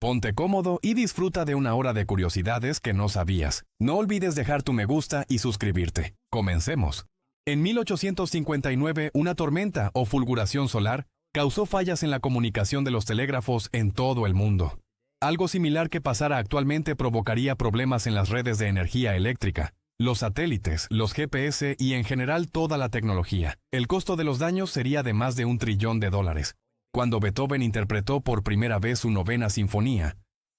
Ponte cómodo y disfruta de una hora de curiosidades que no sabías. No olvides dejar tu me gusta y suscribirte. Comencemos. En 1859, una tormenta o fulguración solar causó fallas en la comunicación de los telégrafos en todo el mundo. Algo similar que pasara actualmente provocaría problemas en las redes de energía eléctrica, los satélites, los GPS y en general toda la tecnología. El costo de los daños sería de más de $1 trillón. Cuando Beethoven interpretó por primera vez su novena sinfonía,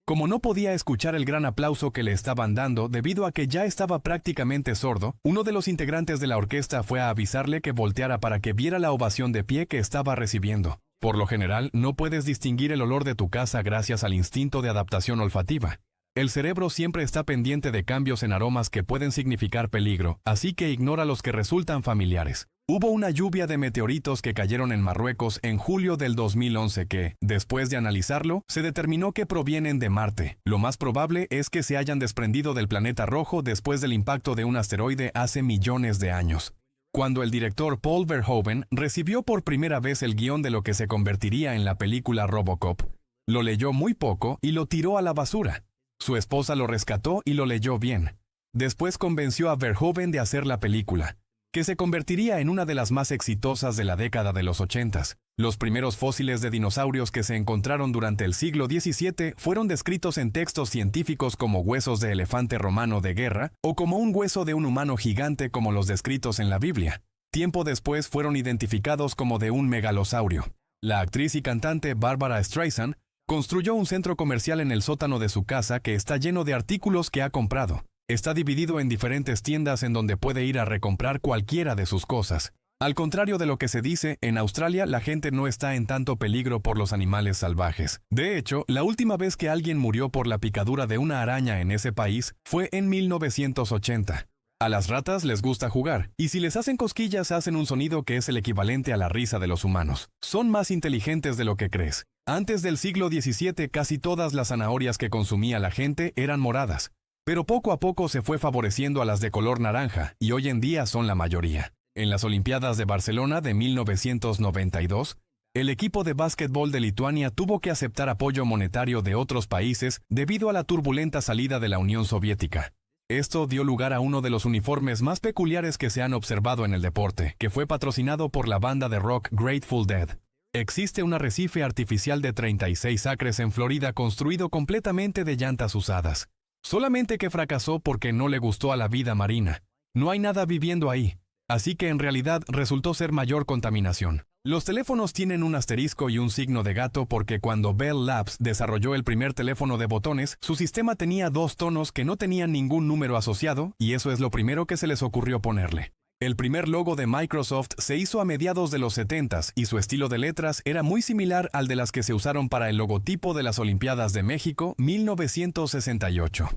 como no podía escuchar el gran aplauso que le estaban dando debido a que ya estaba prácticamente sordo, uno de los integrantes de la orquesta fue a avisarle que volteara para que viera la ovación de pie que estaba recibiendo. Por lo general, no puedes distinguir el olor de tu casa gracias al instinto de adaptación olfativa. El cerebro siempre está pendiente de cambios en aromas que pueden significar peligro, así que ignora los que resultan familiares. Hubo una lluvia de meteoritos que cayeron en Marruecos en julio del 2011 que, después de analizarlo, se determinó que provienen de Marte. Lo más probable es que se hayan desprendido del planeta rojo después del impacto de un asteroide hace millones de años. Cuando el director Paul Verhoeven recibió por primera vez el guión de lo que se convertiría en la película RoboCop, lo leyó muy poco y lo tiró a la basura. Su esposa lo rescató y lo leyó bien. Después convenció a Verhoeven de hacer la película, que se convertiría en una de las más exitosas de la década de los 80. Los primeros fósiles de dinosaurios que se encontraron durante el siglo XVII fueron descritos en textos científicos como huesos de elefante romano de guerra o como un hueso de un humano gigante como los descritos en la Biblia. Tiempo después fueron identificados como de un megalosaurio. La actriz y cantante Barbara Streisand construyó un centro comercial en el sótano de su casa que está lleno de artículos que ha comprado. Está dividido en diferentes tiendas en donde puede ir a recomprar cualquiera de sus cosas. Al contrario de lo que se dice, en Australia la gente no está en tanto peligro por los animales salvajes. De hecho, la última vez que alguien murió por la picadura de una araña en ese país fue en 1980. A las ratas les gusta jugar, y si les hacen cosquillas hacen un sonido que es el equivalente a la risa de los humanos. Son más inteligentes de lo que crees. Antes del siglo XVII casi todas las zanahorias que consumía la gente eran moradas. Pero poco a poco se fue favoreciendo a las de color naranja, y hoy en día son la mayoría. En las Olimpiadas de Barcelona de 1992, el equipo de básquetbol de Lituania tuvo que aceptar apoyo monetario de otros países debido a la turbulenta salida de la Unión Soviética. Esto dio lugar a uno de los uniformes más peculiares que se han observado en el deporte, que fue patrocinado por la banda de rock Grateful Dead. Existe un arrecife artificial de 36 acres en Florida construido completamente de llantas usadas. Solamente que fracasó porque no le gustó a la vida marina. No hay nada viviendo ahí, así que en realidad resultó ser mayor contaminación. Los teléfonos tienen un asterisco y un signo de gato porque cuando Bell Labs desarrolló el primer teléfono de botones, su sistema tenía 2 tonos que no tenían ningún número asociado y eso es lo primero que se les ocurrió ponerle. El primer logo de Microsoft se hizo a mediados de los 70s y su estilo de letras era muy similar al de las que se usaron para el logotipo de las Olimpiadas de México 1968.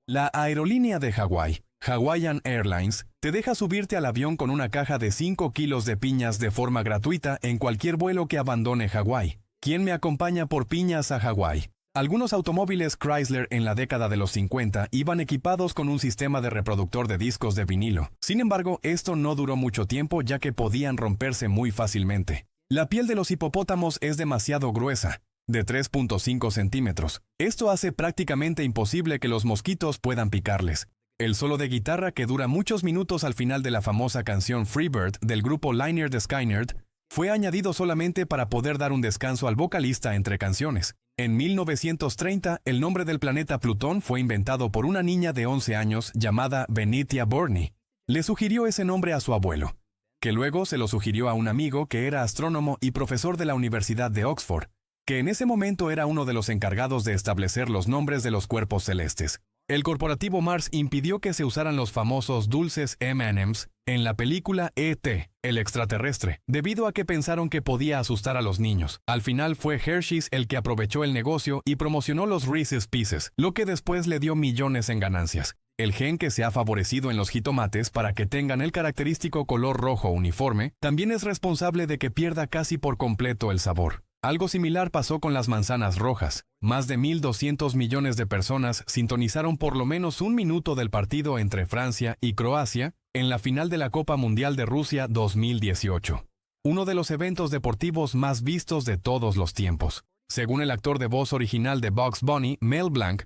La aerolínea de Hawái, Hawaiian Airlines, te deja subirte al avión con una caja de 5 kilos de piñas de forma gratuita en cualquier vuelo que abandone Hawái. ¿Quién me acompaña por piñas a Hawái? Algunos automóviles Chrysler en la década de los 50 iban equipados con un sistema de reproductor de discos de vinilo. Sin embargo, esto no duró mucho tiempo ya que podían romperse muy fácilmente. La piel de los hipopótamos es demasiado gruesa, de 3.5 centímetros. Esto hace prácticamente imposible que los mosquitos puedan picarles. El solo de guitarra que dura muchos minutos al final de la famosa canción Freebird del grupo Lynyrd Skynyrd fue añadido solamente para poder dar un descanso al vocalista entre canciones. En 1930, el nombre del planeta Plutón fue inventado por una niña de 11 años llamada Benitia Burney. Le sugirió ese nombre a su abuelo, que luego se lo sugirió a un amigo que era astrónomo y profesor de la Universidad de Oxford, que en ese momento era uno de los encargados de establecer los nombres de los cuerpos celestes. El corporativo Mars impidió que se usaran los famosos dulces M&M's en la película E.T., el extraterrestre, debido a que pensaron que podía asustar a los niños. Al final fue Hershey's el que aprovechó el negocio y promocionó los Reese's Pieces, lo que después le dio millones en ganancias. El gen que se ha favorecido en los jitomates para que tengan el característico color rojo uniforme, también es responsable de que pierda casi por completo el sabor. Algo similar pasó con las manzanas rojas. Más de 1.200 millones de personas sintonizaron por lo menos un minuto del partido entre Francia y Croacia en la final de la Copa Mundial de Rusia 2018. Uno de los eventos deportivos más vistos de todos los tiempos. Según el actor de voz original de Bugs Bunny, Mel Blanc,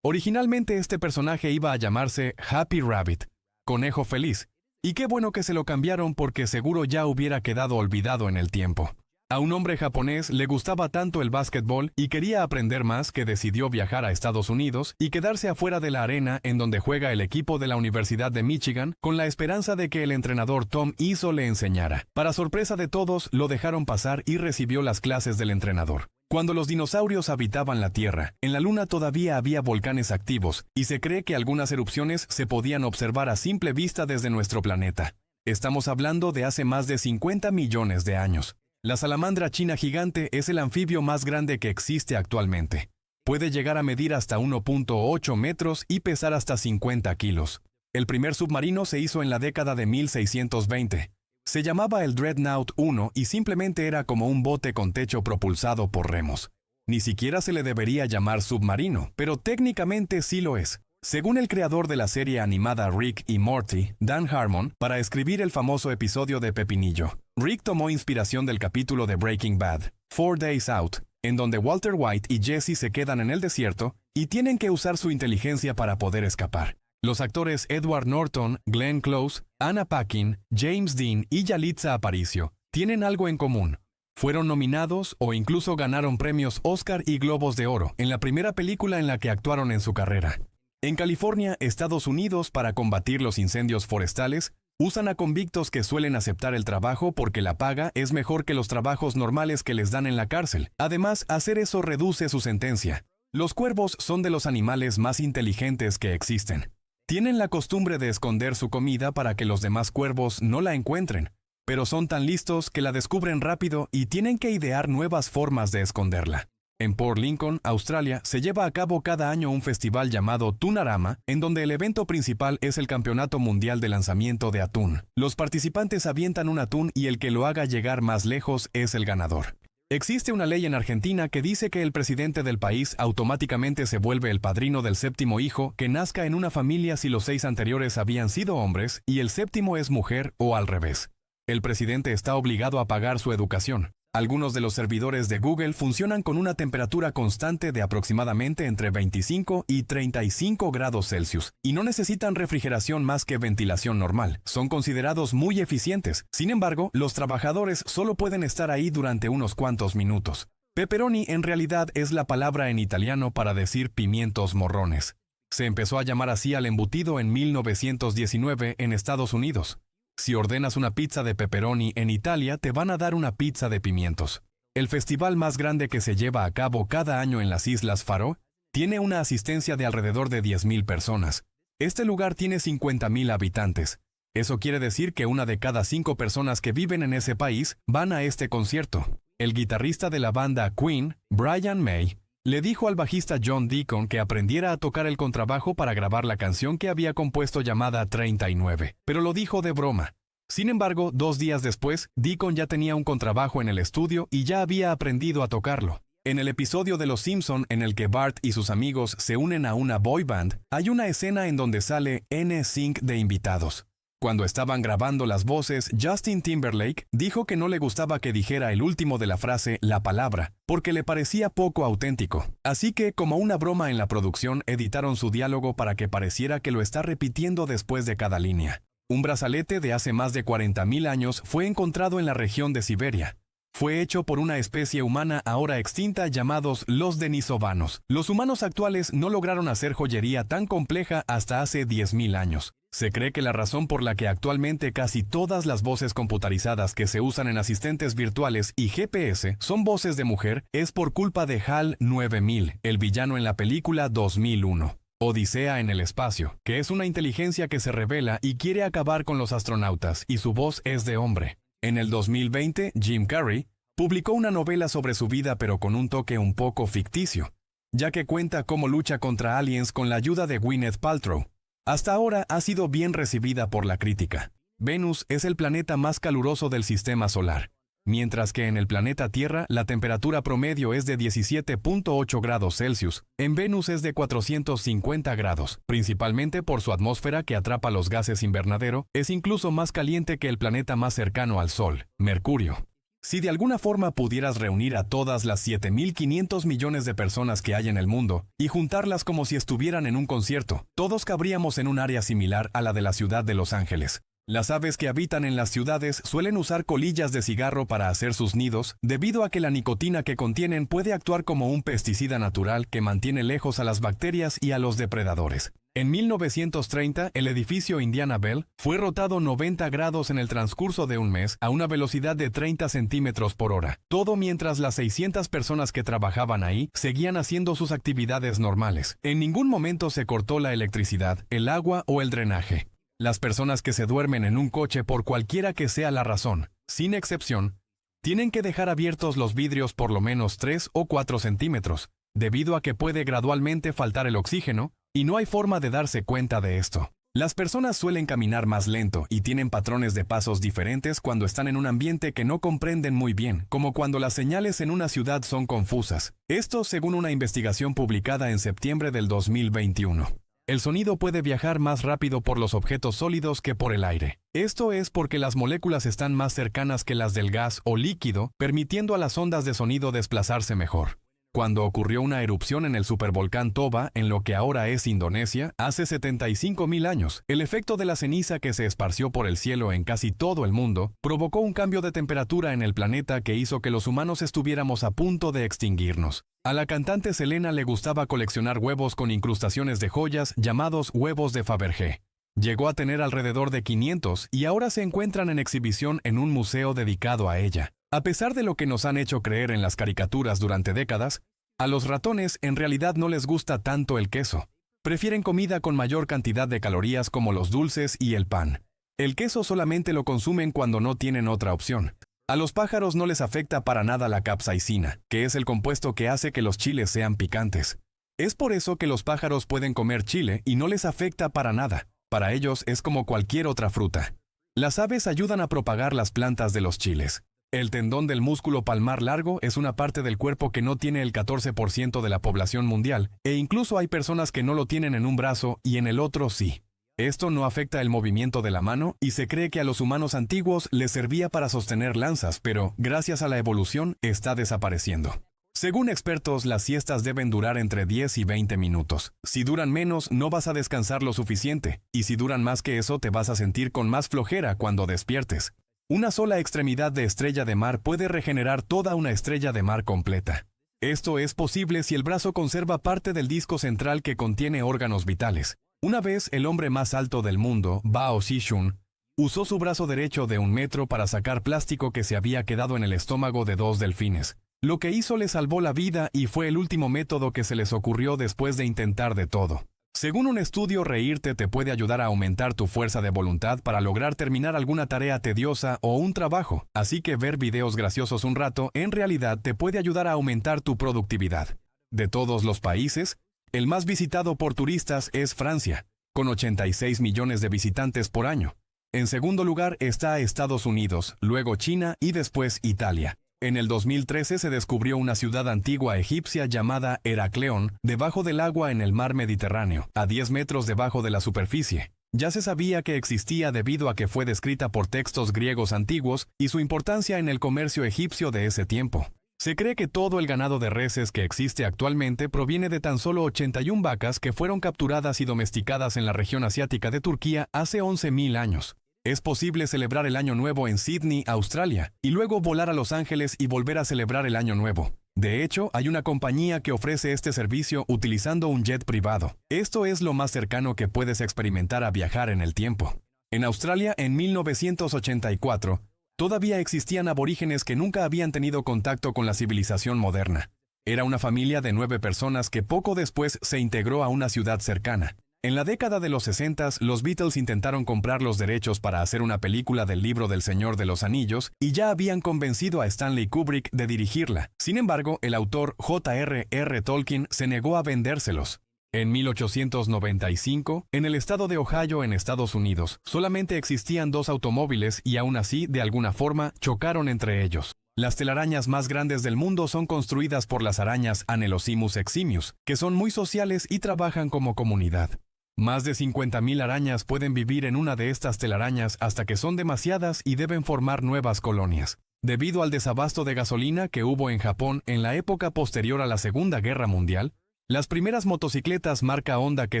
originalmente este personaje iba a llamarse Happy Rabbit, conejo feliz, y qué bueno que se lo cambiaron porque seguro ya hubiera quedado olvidado en el tiempo. A un hombre japonés le gustaba tanto el básquetbol y quería aprender más que decidió viajar a Estados Unidos y quedarse afuera de la arena en donde juega el equipo de la Universidad de Michigan con la esperanza de que el entrenador Tom Izzo le enseñara. Para sorpresa de todos, lo dejaron pasar y recibió las clases del entrenador. Cuando los dinosaurios habitaban la Tierra, en la Luna todavía había volcanes activos y se cree que algunas erupciones se podían observar a simple vista desde nuestro planeta. Estamos hablando de hace más de 50 millones de años. La salamandra china gigante es el anfibio más grande que existe actualmente. Puede llegar a medir hasta 1.8 metros y pesar hasta 50 kilos. El primer submarino se hizo en la década de 1620. Se llamaba el Dreadnought 1 y simplemente era como un bote con techo propulsado por remos. Ni siquiera se le debería llamar submarino, pero técnicamente sí lo es. Según el creador de la serie animada Rick y Morty, Dan Harmon, para escribir el famoso episodio de Pepinillo, Rick tomó inspiración del capítulo de Breaking Bad, 4 Days Out, en donde Walter White y Jesse se quedan en el desierto y tienen que usar su inteligencia para poder escapar. Los actores Edward Norton, Glenn Close, Anna Paquin, James Dean y Yalitza Aparicio tienen algo en común. Fueron nominados o incluso ganaron premios Oscar y Globos de Oro en la primera película en la que actuaron en su carrera. En California, Estados Unidos, para combatir los incendios forestales, usan a convictos que suelen aceptar el trabajo porque la paga es mejor que los trabajos normales que les dan en la cárcel. Además, hacer eso reduce su sentencia. Los cuervos son de los animales más inteligentes que existen. Tienen la costumbre de esconder su comida para que los demás cuervos no la encuentren, pero son tan listos que la descubren rápido y tienen que idear nuevas formas de esconderla. En Port Lincoln, Australia, se lleva a cabo cada año un festival llamado Tunarama, en donde el evento principal es el Campeonato Mundial de Lanzamiento de Atún. Los participantes avientan un atún y el que lo haga llegar más lejos es el ganador. Existe una ley en Argentina que dice que el presidente del país automáticamente se vuelve el padrino del séptimo hijo que nazca en una familia si los 6 anteriores habían sido hombres y el séptimo es mujer o al revés. El presidente está obligado a pagar su educación. Algunos de los servidores de Google funcionan con una temperatura constante de aproximadamente entre 25 y 35 grados Celsius y no necesitan refrigeración más que ventilación normal. Son considerados muy eficientes. Sin embargo, los trabajadores solo pueden estar ahí durante unos cuantos minutos. Pepperoni en realidad es la palabra en italiano para decir pimientos morrones. Se empezó a llamar así al embutido en 1919 en Estados Unidos. Si ordenas una pizza de pepperoni en Italia, te van a dar una pizza de pimientos. El festival más grande que se lleva a cabo cada año en las Islas Faro tiene una asistencia de alrededor de 10,000 personas. Este lugar tiene 50,000 habitantes. Eso quiere decir que una de cada 5 personas que viven en ese país van a este concierto. El guitarrista de la banda Queen, Brian May, le dijo al bajista John Deacon que aprendiera a tocar el contrabajo para grabar la canción que había compuesto llamada 39, pero lo dijo de broma. Sin embargo, 2 días después, Deacon ya tenía un contrabajo en el estudio y ya había aprendido a tocarlo. En el episodio de Los Simpson en el que Bart y sus amigos se unen a una boy band, hay una escena en donde sale NSYNC de invitados. Cuando estaban grabando las voces, Justin Timberlake dijo que no le gustaba que dijera el último de la frase, la palabra, porque le parecía poco auténtico. Así que, como una broma en la producción, editaron su diálogo para que pareciera que lo está repitiendo después de cada línea. Un brazalete de hace más de 40,000 años fue encontrado en la región de Siberia. Fue hecho por una especie humana ahora extinta llamados los denisovanos. Los humanos actuales no lograron hacer joyería tan compleja hasta hace 10,000 años. Se cree que la razón por la que actualmente casi todas las voces computarizadas que se usan en asistentes virtuales y GPS son voces de mujer es por culpa de HAL 9000, el villano en la película 2001. Odisea en el espacio, que es una inteligencia que se rebela y quiere acabar con los astronautas, y su voz es de hombre. En el 2020, Jim Carrey publicó una novela sobre su vida pero con un toque un poco ficticio, ya que cuenta cómo lucha contra aliens con la ayuda de Gwyneth Paltrow. Hasta ahora ha sido bien recibida por la crítica. Venus es el planeta más caluroso del sistema solar, mientras que en el planeta Tierra la temperatura promedio es de 17.8 grados Celsius. En Venus es de 450 grados, principalmente por su atmósfera que atrapa los gases invernadero. Es incluso más caliente que el planeta más cercano al Sol, Mercurio. Si de alguna forma pudieras reunir a todas las 7.500 millones de personas que hay en el mundo y juntarlas como si estuvieran en un concierto, todos cabríamos en un área similar a la de la ciudad de Los Ángeles. Las aves que habitan en las ciudades suelen usar colillas de cigarro para hacer sus nidos, debido a que la nicotina que contienen puede actuar como un pesticida natural que mantiene lejos a las bacterias y a los depredadores. En 1930, el edificio Indiana Bell fue rotado 90 grados en el transcurso de un mes a una velocidad de 30 centímetros por hora, todo mientras las 600 personas que trabajaban ahí seguían haciendo sus actividades normales. En ningún momento se cortó la electricidad, el agua o el drenaje. Las personas que se duermen en un coche por cualquiera que sea la razón, sin excepción, tienen que dejar abiertos los vidrios por lo menos 3 o 4 centímetros, debido a que puede gradualmente faltar el oxígeno, y no hay forma de darse cuenta de esto. Las personas suelen caminar más lento y tienen patrones de pasos diferentes cuando están en un ambiente que no comprenden muy bien, como cuando las señales en una ciudad son confusas. Esto según una investigación publicada en septiembre del 2021. El sonido puede viajar más rápido por los objetos sólidos que por el aire. Esto es porque las moléculas están más cercanas que las del gas o líquido, permitiendo a las ondas de sonido desplazarse mejor. Cuando ocurrió una erupción en el supervolcán Toba, en lo que ahora es Indonesia, hace 75.000 años, el efecto de la ceniza que se esparció por el cielo en casi todo el mundo provocó un cambio de temperatura en el planeta que hizo que los humanos estuviéramos a punto de extinguirnos. A la cantante Selena le gustaba coleccionar huevos con incrustaciones de joyas llamados huevos de Fabergé. Llegó a tener alrededor de 500 y ahora se encuentran en exhibición en un museo dedicado a ella. A pesar de lo que nos han hecho creer en las caricaturas durante décadas, a los ratones en realidad no les gusta tanto el queso. Prefieren comida con mayor cantidad de calorías como los dulces y el pan. El queso solamente lo consumen cuando no tienen otra opción. A los pájaros no les afecta para nada la capsaicina, que es el compuesto que hace que los chiles sean picantes. Es por eso que los pájaros pueden comer chile y no les afecta para nada. Para ellos es como cualquier otra fruta. Las aves ayudan a propagar las plantas de los chiles. El tendón del músculo palmar largo es una parte del cuerpo que no tiene el 14% de la población mundial, e incluso hay personas que no lo tienen en un brazo y en el otro sí. Esto no afecta el movimiento de la mano y se cree que a los humanos antiguos les servía para sostener lanzas, pero, gracias a la evolución, está desapareciendo. Según expertos, las siestas deben durar entre 10 y 20 minutos. Si duran menos, no vas a descansar lo suficiente, y si duran más que eso, te vas a sentir con más flojera cuando despiertes. Una sola extremidad de estrella de mar puede regenerar toda una estrella de mar completa. Esto es posible si el brazo conserva parte del disco central que contiene órganos vitales. Una vez el hombre más alto del mundo, Bao Zhixun, usó su brazo derecho de 1 metro para sacar plástico que se había quedado en el estómago de 2 delfines. Lo que hizo le salvó la vida y fue el último método que se les ocurrió después de intentar de todo. Según un estudio, reírte te puede ayudar a aumentar tu fuerza de voluntad para lograr terminar alguna tarea tediosa o un trabajo, así que ver videos graciosos un rato en realidad te puede ayudar a aumentar tu productividad. De todos los países, el más visitado por turistas es Francia, con 86 millones de visitantes por año. En segundo lugar está Estados Unidos, luego China y después Italia. En el 2013 se descubrió una ciudad antigua egipcia llamada Heracleón, debajo del agua en el mar Mediterráneo, a 10 metros debajo de la superficie. Ya se sabía que existía debido a que fue descrita por textos griegos antiguos y su importancia en el comercio egipcio de ese tiempo. Se cree que todo el ganado de reses que existe actualmente proviene de tan solo 81 vacas que fueron capturadas y domesticadas en la región asiática de Turquía hace 11.000 años. Es posible celebrar el Año Nuevo en Sydney, Australia, y luego volar a Los Ángeles y volver a celebrar el Año Nuevo. De hecho, hay una compañía que ofrece este servicio utilizando un jet privado. Esto es lo más cercano que puedes experimentar a viajar en el tiempo. En Australia, en 1984, todavía existían aborígenes que nunca habían tenido contacto con la civilización moderna. Era una familia de 9 personas que poco después se integró a una ciudad cercana. En la década de los 60, los Beatles intentaron comprar los derechos para hacer una película del libro del Señor de los Anillos y ya habían convencido a Stanley Kubrick de dirigirla. Sin embargo, el autor J.R.R. Tolkien se negó a vendérselos. En 1895, en el estado de Ohio, en Estados Unidos, solamente existían 2 automóviles y aún así, de alguna forma, chocaron entre ellos. Las telarañas más grandes del mundo son construidas por las arañas Anelosimus eximius, que son muy sociales y trabajan como comunidad. Más de 50.000 arañas pueden vivir en una de estas telarañas hasta que son demasiadas y deben formar nuevas colonias. Debido al desabasto de gasolina que hubo en Japón en la época posterior a la Segunda Guerra Mundial, las primeras motocicletas marca Honda que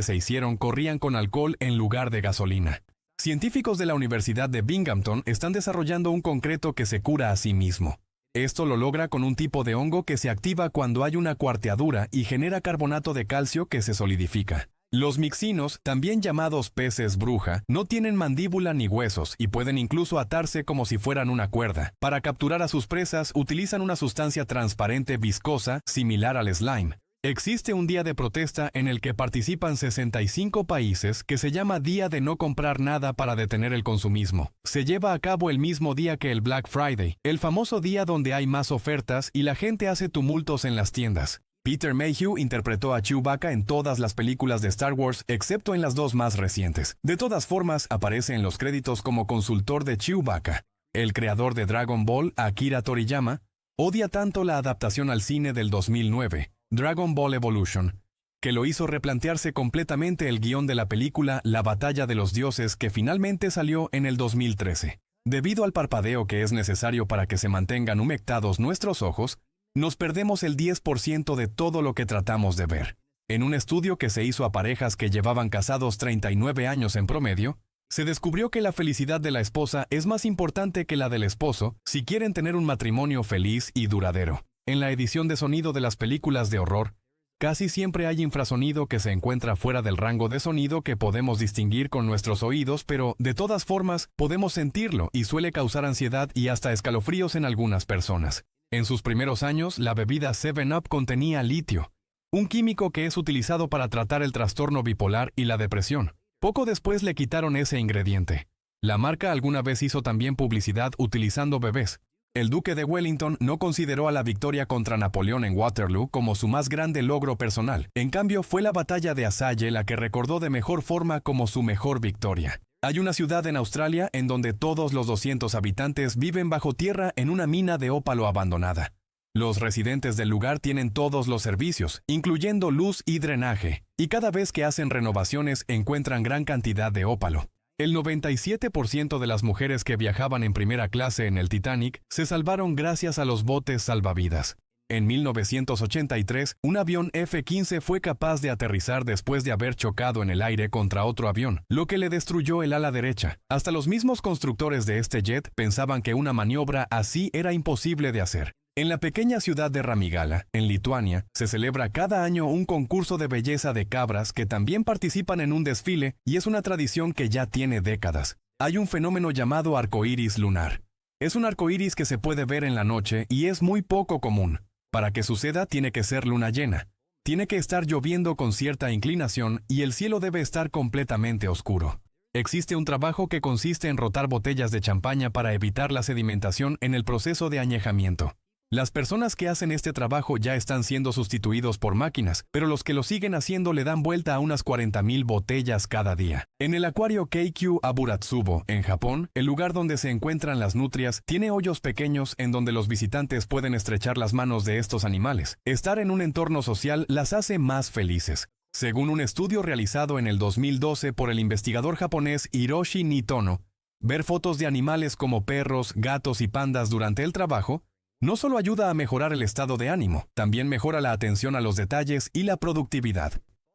se hicieron corrían con alcohol en lugar de gasolina. Científicos de la Universidad de Binghamton están desarrollando un concreto que se cura a sí mismo. Esto lo logra con un tipo de hongo que se activa cuando hay una cuarteadura y genera carbonato de calcio que se solidifica. Los mixinos, también llamados peces bruja, no tienen mandíbula ni huesos y pueden incluso atarse como si fueran una cuerda. Para capturar a sus presas utilizan una sustancia transparente viscosa similar al slime. Existe un día de protesta en el que participan 65 países que se llama Día de No Comprar Nada para detener el consumismo. Se lleva a cabo el mismo día que el Black Friday, el famoso día donde hay más ofertas y la gente hace tumultos en las tiendas. Peter Mayhew interpretó a Chewbacca en todas las películas de Star Wars excepto en las dos más recientes. De todas formas, aparece en los créditos como consultor de Chewbacca. El creador de Dragon Ball, Akira Toriyama, odia tanto la adaptación al cine del 2009, Dragon Ball Evolution, que lo hizo replantearse completamente el guión de la película La Batalla de los Dioses que finalmente salió en el 2013. Debido al parpadeo que es necesario para que se mantengan humectados nuestros ojos, nos perdemos el 10% de todo lo que tratamos de ver. En un estudio que se hizo a parejas que llevaban casados 39 años en promedio, se descubrió que la felicidad de la esposa es más importante que la del esposo si quieren tener un matrimonio feliz y duradero. En la edición de sonido de las películas de horror, casi siempre hay infrasonido que se encuentra fuera del rango de sonido que podemos distinguir con nuestros oídos, pero de todas formas podemos sentirlo y suele causar ansiedad y hasta escalofríos en algunas personas. En sus primeros años, la bebida 7-Up contenía litio, un químico que es utilizado para tratar el trastorno bipolar y la depresión. Poco después le quitaron ese ingrediente. La marca alguna vez hizo también publicidad utilizando bebés. El duque de Wellington no consideró a la victoria contra Napoleón en Waterloo como su más grande logro personal. En cambio, fue la batalla de Asalle la que recordó de mejor forma como su mejor victoria. Hay una ciudad en Australia en donde todos los 200 habitantes viven bajo tierra en una mina de ópalo abandonada. Los residentes del lugar tienen todos los servicios, incluyendo luz y drenaje, y cada vez que hacen renovaciones encuentran gran cantidad de ópalo. El 97% de las mujeres que viajaban en primera clase en el Titanic se salvaron gracias a los botes salvavidas. En 1983, un avión F-15 fue capaz de aterrizar después de haber chocado en el aire contra otro avión, lo que le destruyó el ala derecha. Hasta los mismos constructores de este jet pensaban que una maniobra así era imposible de hacer. En la pequeña ciudad de Ramigala, en Lituania, se celebra cada año un concurso de belleza de cabras que también participan en un desfile y es una tradición que ya tiene décadas. Hay un fenómeno llamado arcoíris lunar. Es un arcoíris que se puede ver en la noche y es muy poco común. Para que suceda tiene que ser luna llena. Tiene que estar lloviendo con cierta inclinación y el cielo debe estar completamente oscuro. Existe un trabajo que consiste en rotar botellas de champaña para evitar la sedimentación en el proceso de añejamiento. Las personas que hacen este trabajo ya están siendo sustituidos por máquinas, pero los que lo siguen haciendo le dan vuelta a unas 40,000 botellas cada día. En el acuario Keikyu Aburatsubo, en Japón, el lugar donde se encuentran las nutrias, tiene hoyos pequeños en donde los visitantes pueden estrechar las manos de estos animales. Estar en un entorno social las hace más felices. Según un estudio realizado en el 2012 por el investigador japonés Hiroshi Nitono, ver fotos de animales como perros, gatos y pandas durante el trabajo no solo ayuda a mejorar el estado de ánimo, también mejora la atención a los detalles y la productividad.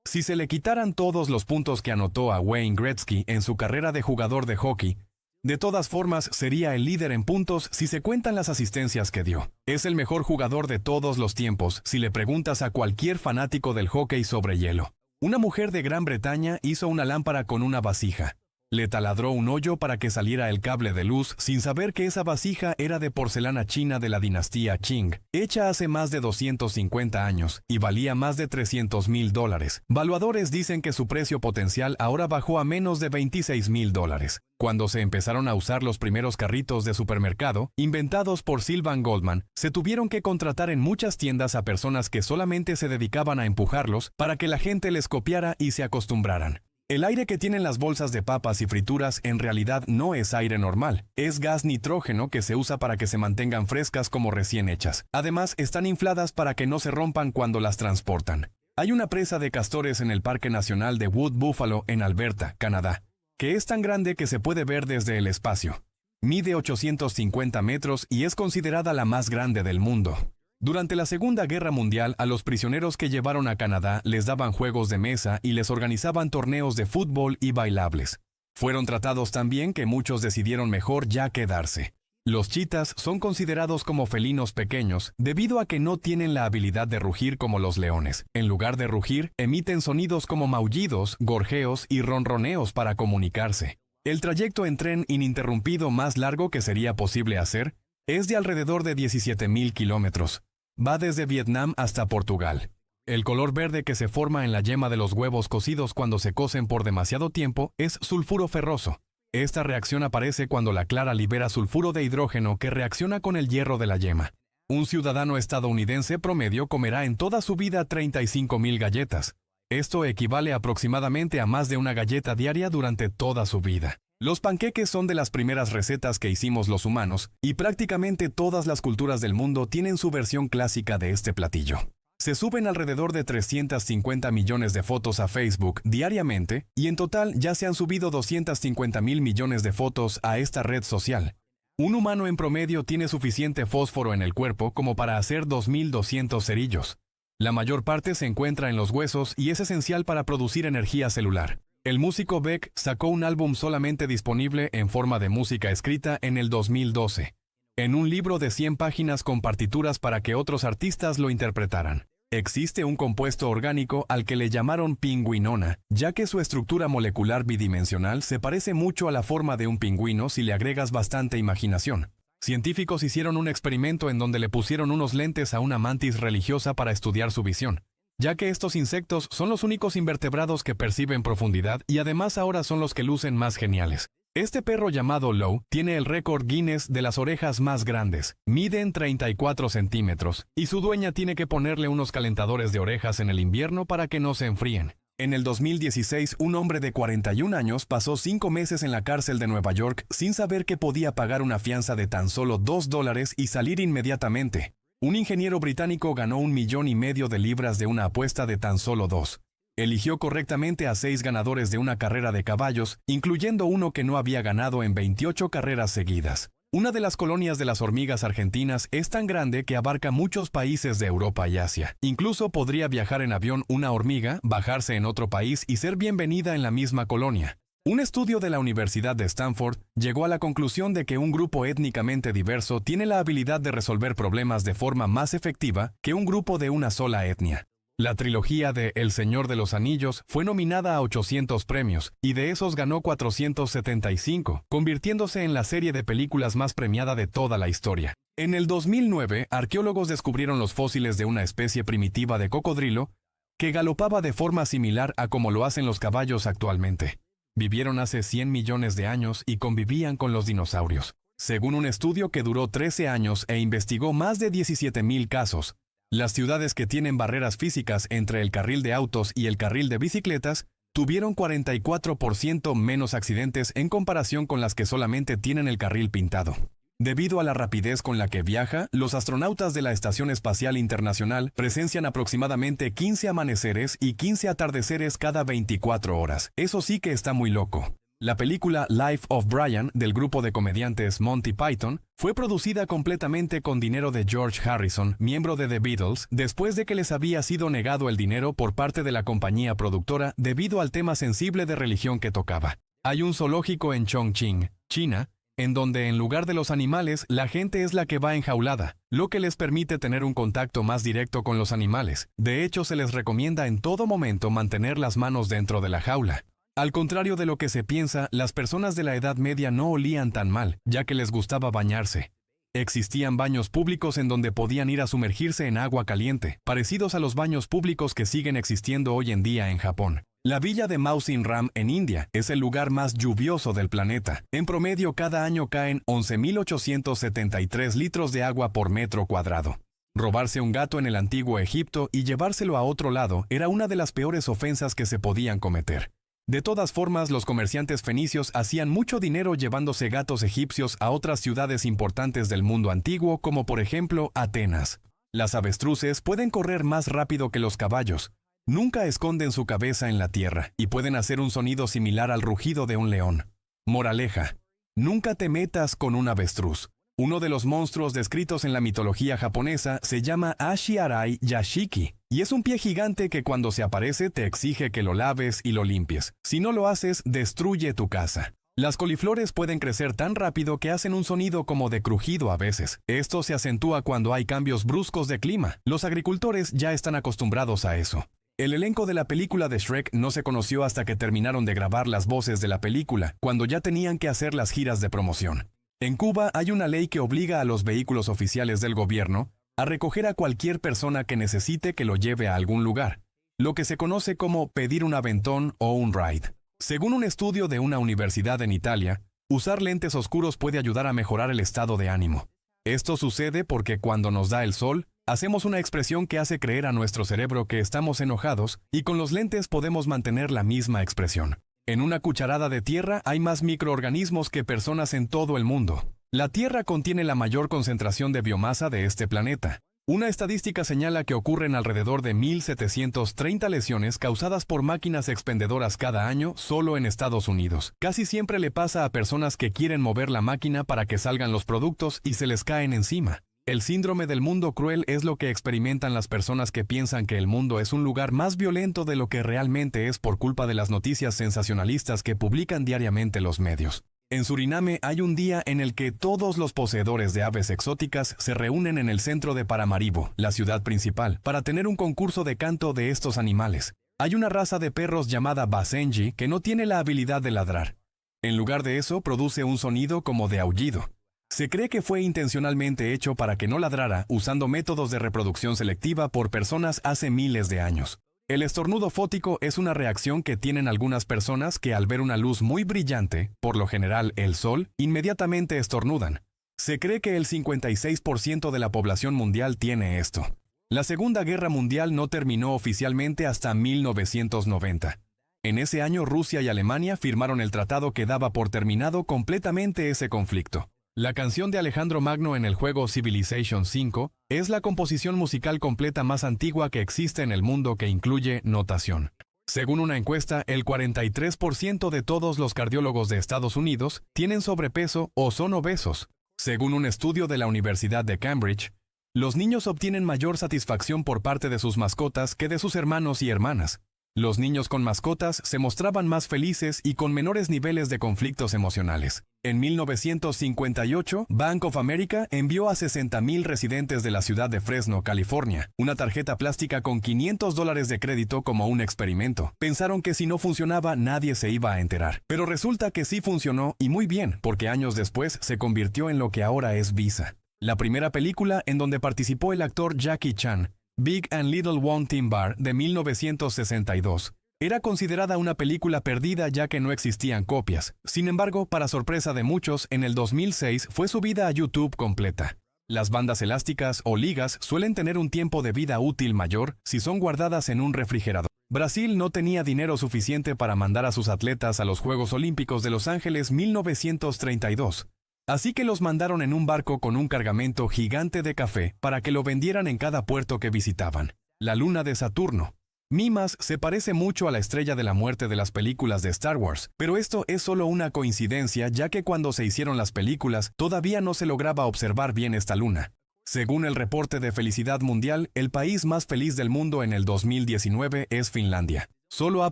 Si se le quitaran todos los puntos que anotó a Wayne Gretzky en su carrera de jugador de hockey, de todas formas sería el líder en puntos si se cuentan las asistencias que dio. Es el mejor jugador de todos los tiempos si le preguntas a cualquier fanático del hockey sobre hielo. Una mujer de Gran Bretaña hizo una lámpara con una vasija. Le taladró un hoyo para que saliera el cable de luz sin saber que esa vasija era de porcelana china de la dinastía Qing, hecha hace más de 250 años y valía más de $300,000. Valuadores dicen que su precio potencial ahora bajó a menos de $26,000. Cuando se empezaron a usar los primeros carritos de supermercado, inventados por Sylvan Goldman, se tuvieron que contratar en muchas tiendas a personas que solamente se dedicaban a empujarlos para que la gente les copiara y se acostumbraran. El aire que tienen las bolsas de papas y frituras en realidad no es aire normal, es gas nitrógeno que se usa para que se mantengan frescas como recién hechas. Además, están infladas para que no se rompan cuando las transportan. Hay una presa de castores en el Parque Nacional de Wood Buffalo en Alberta, Canadá, que es tan grande que se puede ver desde el espacio. Mide 850 metros y es considerada la más grande del mundo. Durante la Segunda Guerra Mundial, a los prisioneros que llevaron a Canadá les daban juegos de mesa y les organizaban torneos de fútbol y bailables. Fueron tratados tan bien que muchos decidieron mejor ya quedarse. Los chitas son considerados como felinos pequeños debido a que no tienen la habilidad de rugir como los leones. En lugar de rugir, emiten sonidos como maullidos, gorjeos y ronroneos para comunicarse. El trayecto en tren ininterrumpido más largo que sería posible hacer es de alrededor de 17,000 kilómetros. Va desde Vietnam hasta Portugal. El color verde que se forma en la yema de los huevos cocidos cuando se cocen por demasiado tiempo es sulfuro ferroso. Esta reacción aparece cuando la clara libera sulfuro de hidrógeno que reacciona con el hierro de la yema. Un ciudadano estadounidense promedio comerá en toda su vida 35,000 galletas. Esto equivale aproximadamente a más de una galleta diaria durante toda su vida. Los panqueques son de las primeras recetas que hicimos los humanos, y prácticamente todas las culturas del mundo tienen su versión clásica de este platillo. Se suben alrededor de 350 millones de fotos a Facebook diariamente, y en total ya se han subido 250,000 millones de fotos a esta red social. Un humano en promedio tiene suficiente fósforo en el cuerpo como para hacer 2,200 cerillos. La mayor parte se encuentra en los huesos y es esencial para producir energía celular. El músico Beck sacó un álbum solamente disponible en forma de música escrita en el 2012, en un libro de 100 páginas con partituras para que otros artistas lo interpretaran. Existe un compuesto orgánico al que le llamaron pingüinona, ya que su estructura molecular bidimensional se parece mucho a la forma de un pingüino si le agregas bastante imaginación. Científicos hicieron un experimento en donde le pusieron unos lentes a una mantis religiosa para estudiar su visión, ya que estos insectos son los únicos invertebrados que perciben profundidad y además ahora son los que lucen más geniales. Este perro llamado Lou tiene el récord Guinness de las orejas más grandes. Miden 34 centímetros y su dueña tiene que ponerle unos calentadores de orejas en el invierno para que no se enfríen. En el 2016, un hombre de 41 años pasó 5 meses en la cárcel de Nueva York sin saber que podía pagar una fianza de tan solo $2 y salir inmediatamente. Un ingeniero británico ganó 1,5 millones de libras de una apuesta de tan solo 2. Eligió correctamente a 6 ganadores de una carrera de caballos, incluyendo uno que no había ganado en 28 carreras seguidas. Una de las colonias de las hormigas argentinas es tan grande que abarca muchos países de Europa y Asia. Incluso podría viajar en avión una hormiga, bajarse en otro país y ser bienvenida en la misma colonia. Un estudio de la Universidad de Stanford llegó a la conclusión de que un grupo étnicamente diverso tiene la habilidad de resolver problemas de forma más efectiva que un grupo de una sola etnia. La trilogía de El Señor de los Anillos fue nominada a 800 premios, y de esos ganó 475, convirtiéndose en la serie de películas más premiada de toda la historia. En el 2009, arqueólogos descubrieron los fósiles de una especie primitiva de cocodrilo que galopaba de forma similar a como lo hacen los caballos actualmente. Vivieron hace 100 millones de años y convivían con los dinosaurios. Según un estudio que duró 13 años e investigó más de 17,000 casos, las ciudades que tienen barreras físicas entre el carril de autos y el carril de bicicletas tuvieron 44% menos accidentes en comparación con las que solamente tienen el carril pintado. Debido a la rapidez con la que viaja, los astronautas de la Estación Espacial Internacional presencian aproximadamente 15 amaneceres y 15 atardeceres cada 24 horas. Eso sí que está muy loco. La película Life of Brian del grupo de comediantes Monty Python fue producida completamente con dinero de George Harrison, miembro de The Beatles, después de que les había sido negado el dinero por parte de la compañía productora debido al tema sensible de religión que tocaba. Hay un zoológico en Chongqing, China, en donde en lugar de los animales, la gente es la que va enjaulada, lo que les permite tener un contacto más directo con los animales. De hecho, se les recomienda en todo momento mantener las manos dentro de la jaula. Al contrario de lo que se piensa, las personas de la Edad Media no olían tan mal, ya que les gustaba bañarse. Existían baños públicos en donde podían ir a sumergirse en agua caliente, parecidos a los baños públicos que siguen existiendo hoy en día en Japón. La villa de Mausinram en India es el lugar más lluvioso del planeta. En promedio, cada año caen 11,873 litros de agua por metro cuadrado. Robarse un gato en el antiguo Egipto y llevárselo a otro lado era una de las peores ofensas que se podían cometer. De todas formas, los comerciantes fenicios hacían mucho dinero llevándose gatos egipcios a otras ciudades importantes del mundo antiguo, como por ejemplo Atenas. Las avestruces pueden correr más rápido que los caballos. Nunca esconden su cabeza en la tierra y pueden hacer un sonido similar al rugido de un león. Moraleja: Nunca te metas con un avestruz. Uno de los monstruos descritos en la mitología japonesa se llama Ashi-Arai Yashiki, y es un pie gigante que cuando se aparece te exige que lo laves y lo limpies. Si no lo haces, destruye tu casa. Las coliflores pueden crecer tan rápido que hacen un sonido como de crujido a veces. Esto se acentúa cuando hay cambios bruscos de clima. Los agricultores ya están acostumbrados a eso. El elenco de la película de Shrek no se conoció hasta que terminaron de grabar las voces de la película, cuando ya tenían que hacer las giras de promoción. En Cuba hay una ley que obliga a los vehículos oficiales del gobierno a recoger a cualquier persona que necesite que lo lleve a algún lugar, lo que se conoce como pedir un aventón o un ride. Según un estudio de una universidad en Italia, usar lentes oscuros puede ayudar a mejorar el estado de ánimo. Esto sucede porque cuando nos da el sol, hacemos una expresión que hace creer a nuestro cerebro que estamos enojados y con los lentes podemos mantener la misma expresión. En una cucharada de tierra hay más microorganismos que personas en todo el mundo. La Tierra contiene la mayor concentración de biomasa de este planeta. Una estadística señala que ocurren alrededor de 1.730 lesiones causadas por máquinas expendedoras cada año solo en Estados Unidos. Casi siempre le pasa a personas que quieren mover la máquina para que salgan los productos y se les caen encima. El síndrome del mundo cruel es lo que experimentan las personas que piensan que el mundo es un lugar más violento de lo que realmente es por culpa de las noticias sensacionalistas que publican diariamente los medios. En Suriname hay un día en el que todos los poseedores de aves exóticas se reúnen en el centro de Paramaribo, la ciudad principal, para tener un concurso de canto de estos animales. Hay una raza de perros llamada Basenji que no tiene la habilidad de ladrar. En lugar de eso, produce un sonido como de aullido. Se cree que fue intencionalmente hecho para que no ladrara usando métodos de reproducción selectiva por personas hace miles de años. El estornudo fótico es una reacción que tienen algunas personas que al ver una luz muy brillante, por lo general el sol, inmediatamente estornudan. Se cree que el 56% de la población mundial tiene esto. La Segunda Guerra Mundial no terminó oficialmente hasta 1990. En ese año Rusia y Alemania firmaron el tratado que daba por terminado completamente ese conflicto. La canción de Alejandro Magno en el juego Civilization V es la composición musical completa más antigua que existe en el mundo que incluye notación. Según una encuesta, el 43% de todos los cardiólogos de Estados Unidos tienen sobrepeso o son obesos. Según un estudio de la Universidad de Cambridge, los niños obtienen mayor satisfacción por parte de sus mascotas que de sus hermanos y hermanas. Los niños con mascotas se mostraban más felices y con menores niveles de conflictos emocionales. En 1958, Bank of America envió a 60,000 residentes de la ciudad de Fresno, California, una tarjeta plástica con $500 de crédito como un experimento. Pensaron que si no funcionaba, nadie se iba a enterar. Pero resulta que sí funcionó y muy bien, porque años después se convirtió en lo que ahora es Visa. La primera película en donde participó el actor Jackie Chan, Big and Little Wong Tin Bar, de 1962. Era considerada una película perdida ya que no existían copias. Sin embargo, para sorpresa de muchos, en el 2006 fue subida a YouTube completa. Las bandas elásticas o ligas suelen tener un tiempo de vida útil mayor si son guardadas en un refrigerador. Brasil no tenía dinero suficiente para mandar a sus atletas a los Juegos Olímpicos de Los Ángeles 1932. Así que los mandaron en un barco con un cargamento gigante de café para que lo vendieran en cada puerto que visitaban. La luna de Saturno. Mimas se parece mucho a la estrella de la muerte de las películas de Star Wars, pero esto es solo una coincidencia ya que cuando se hicieron las películas todavía no se lograba observar bien esta luna. Según el reporte de felicidad mundial, el país más feliz del mundo en el 2019 es Finlandia. Solo ha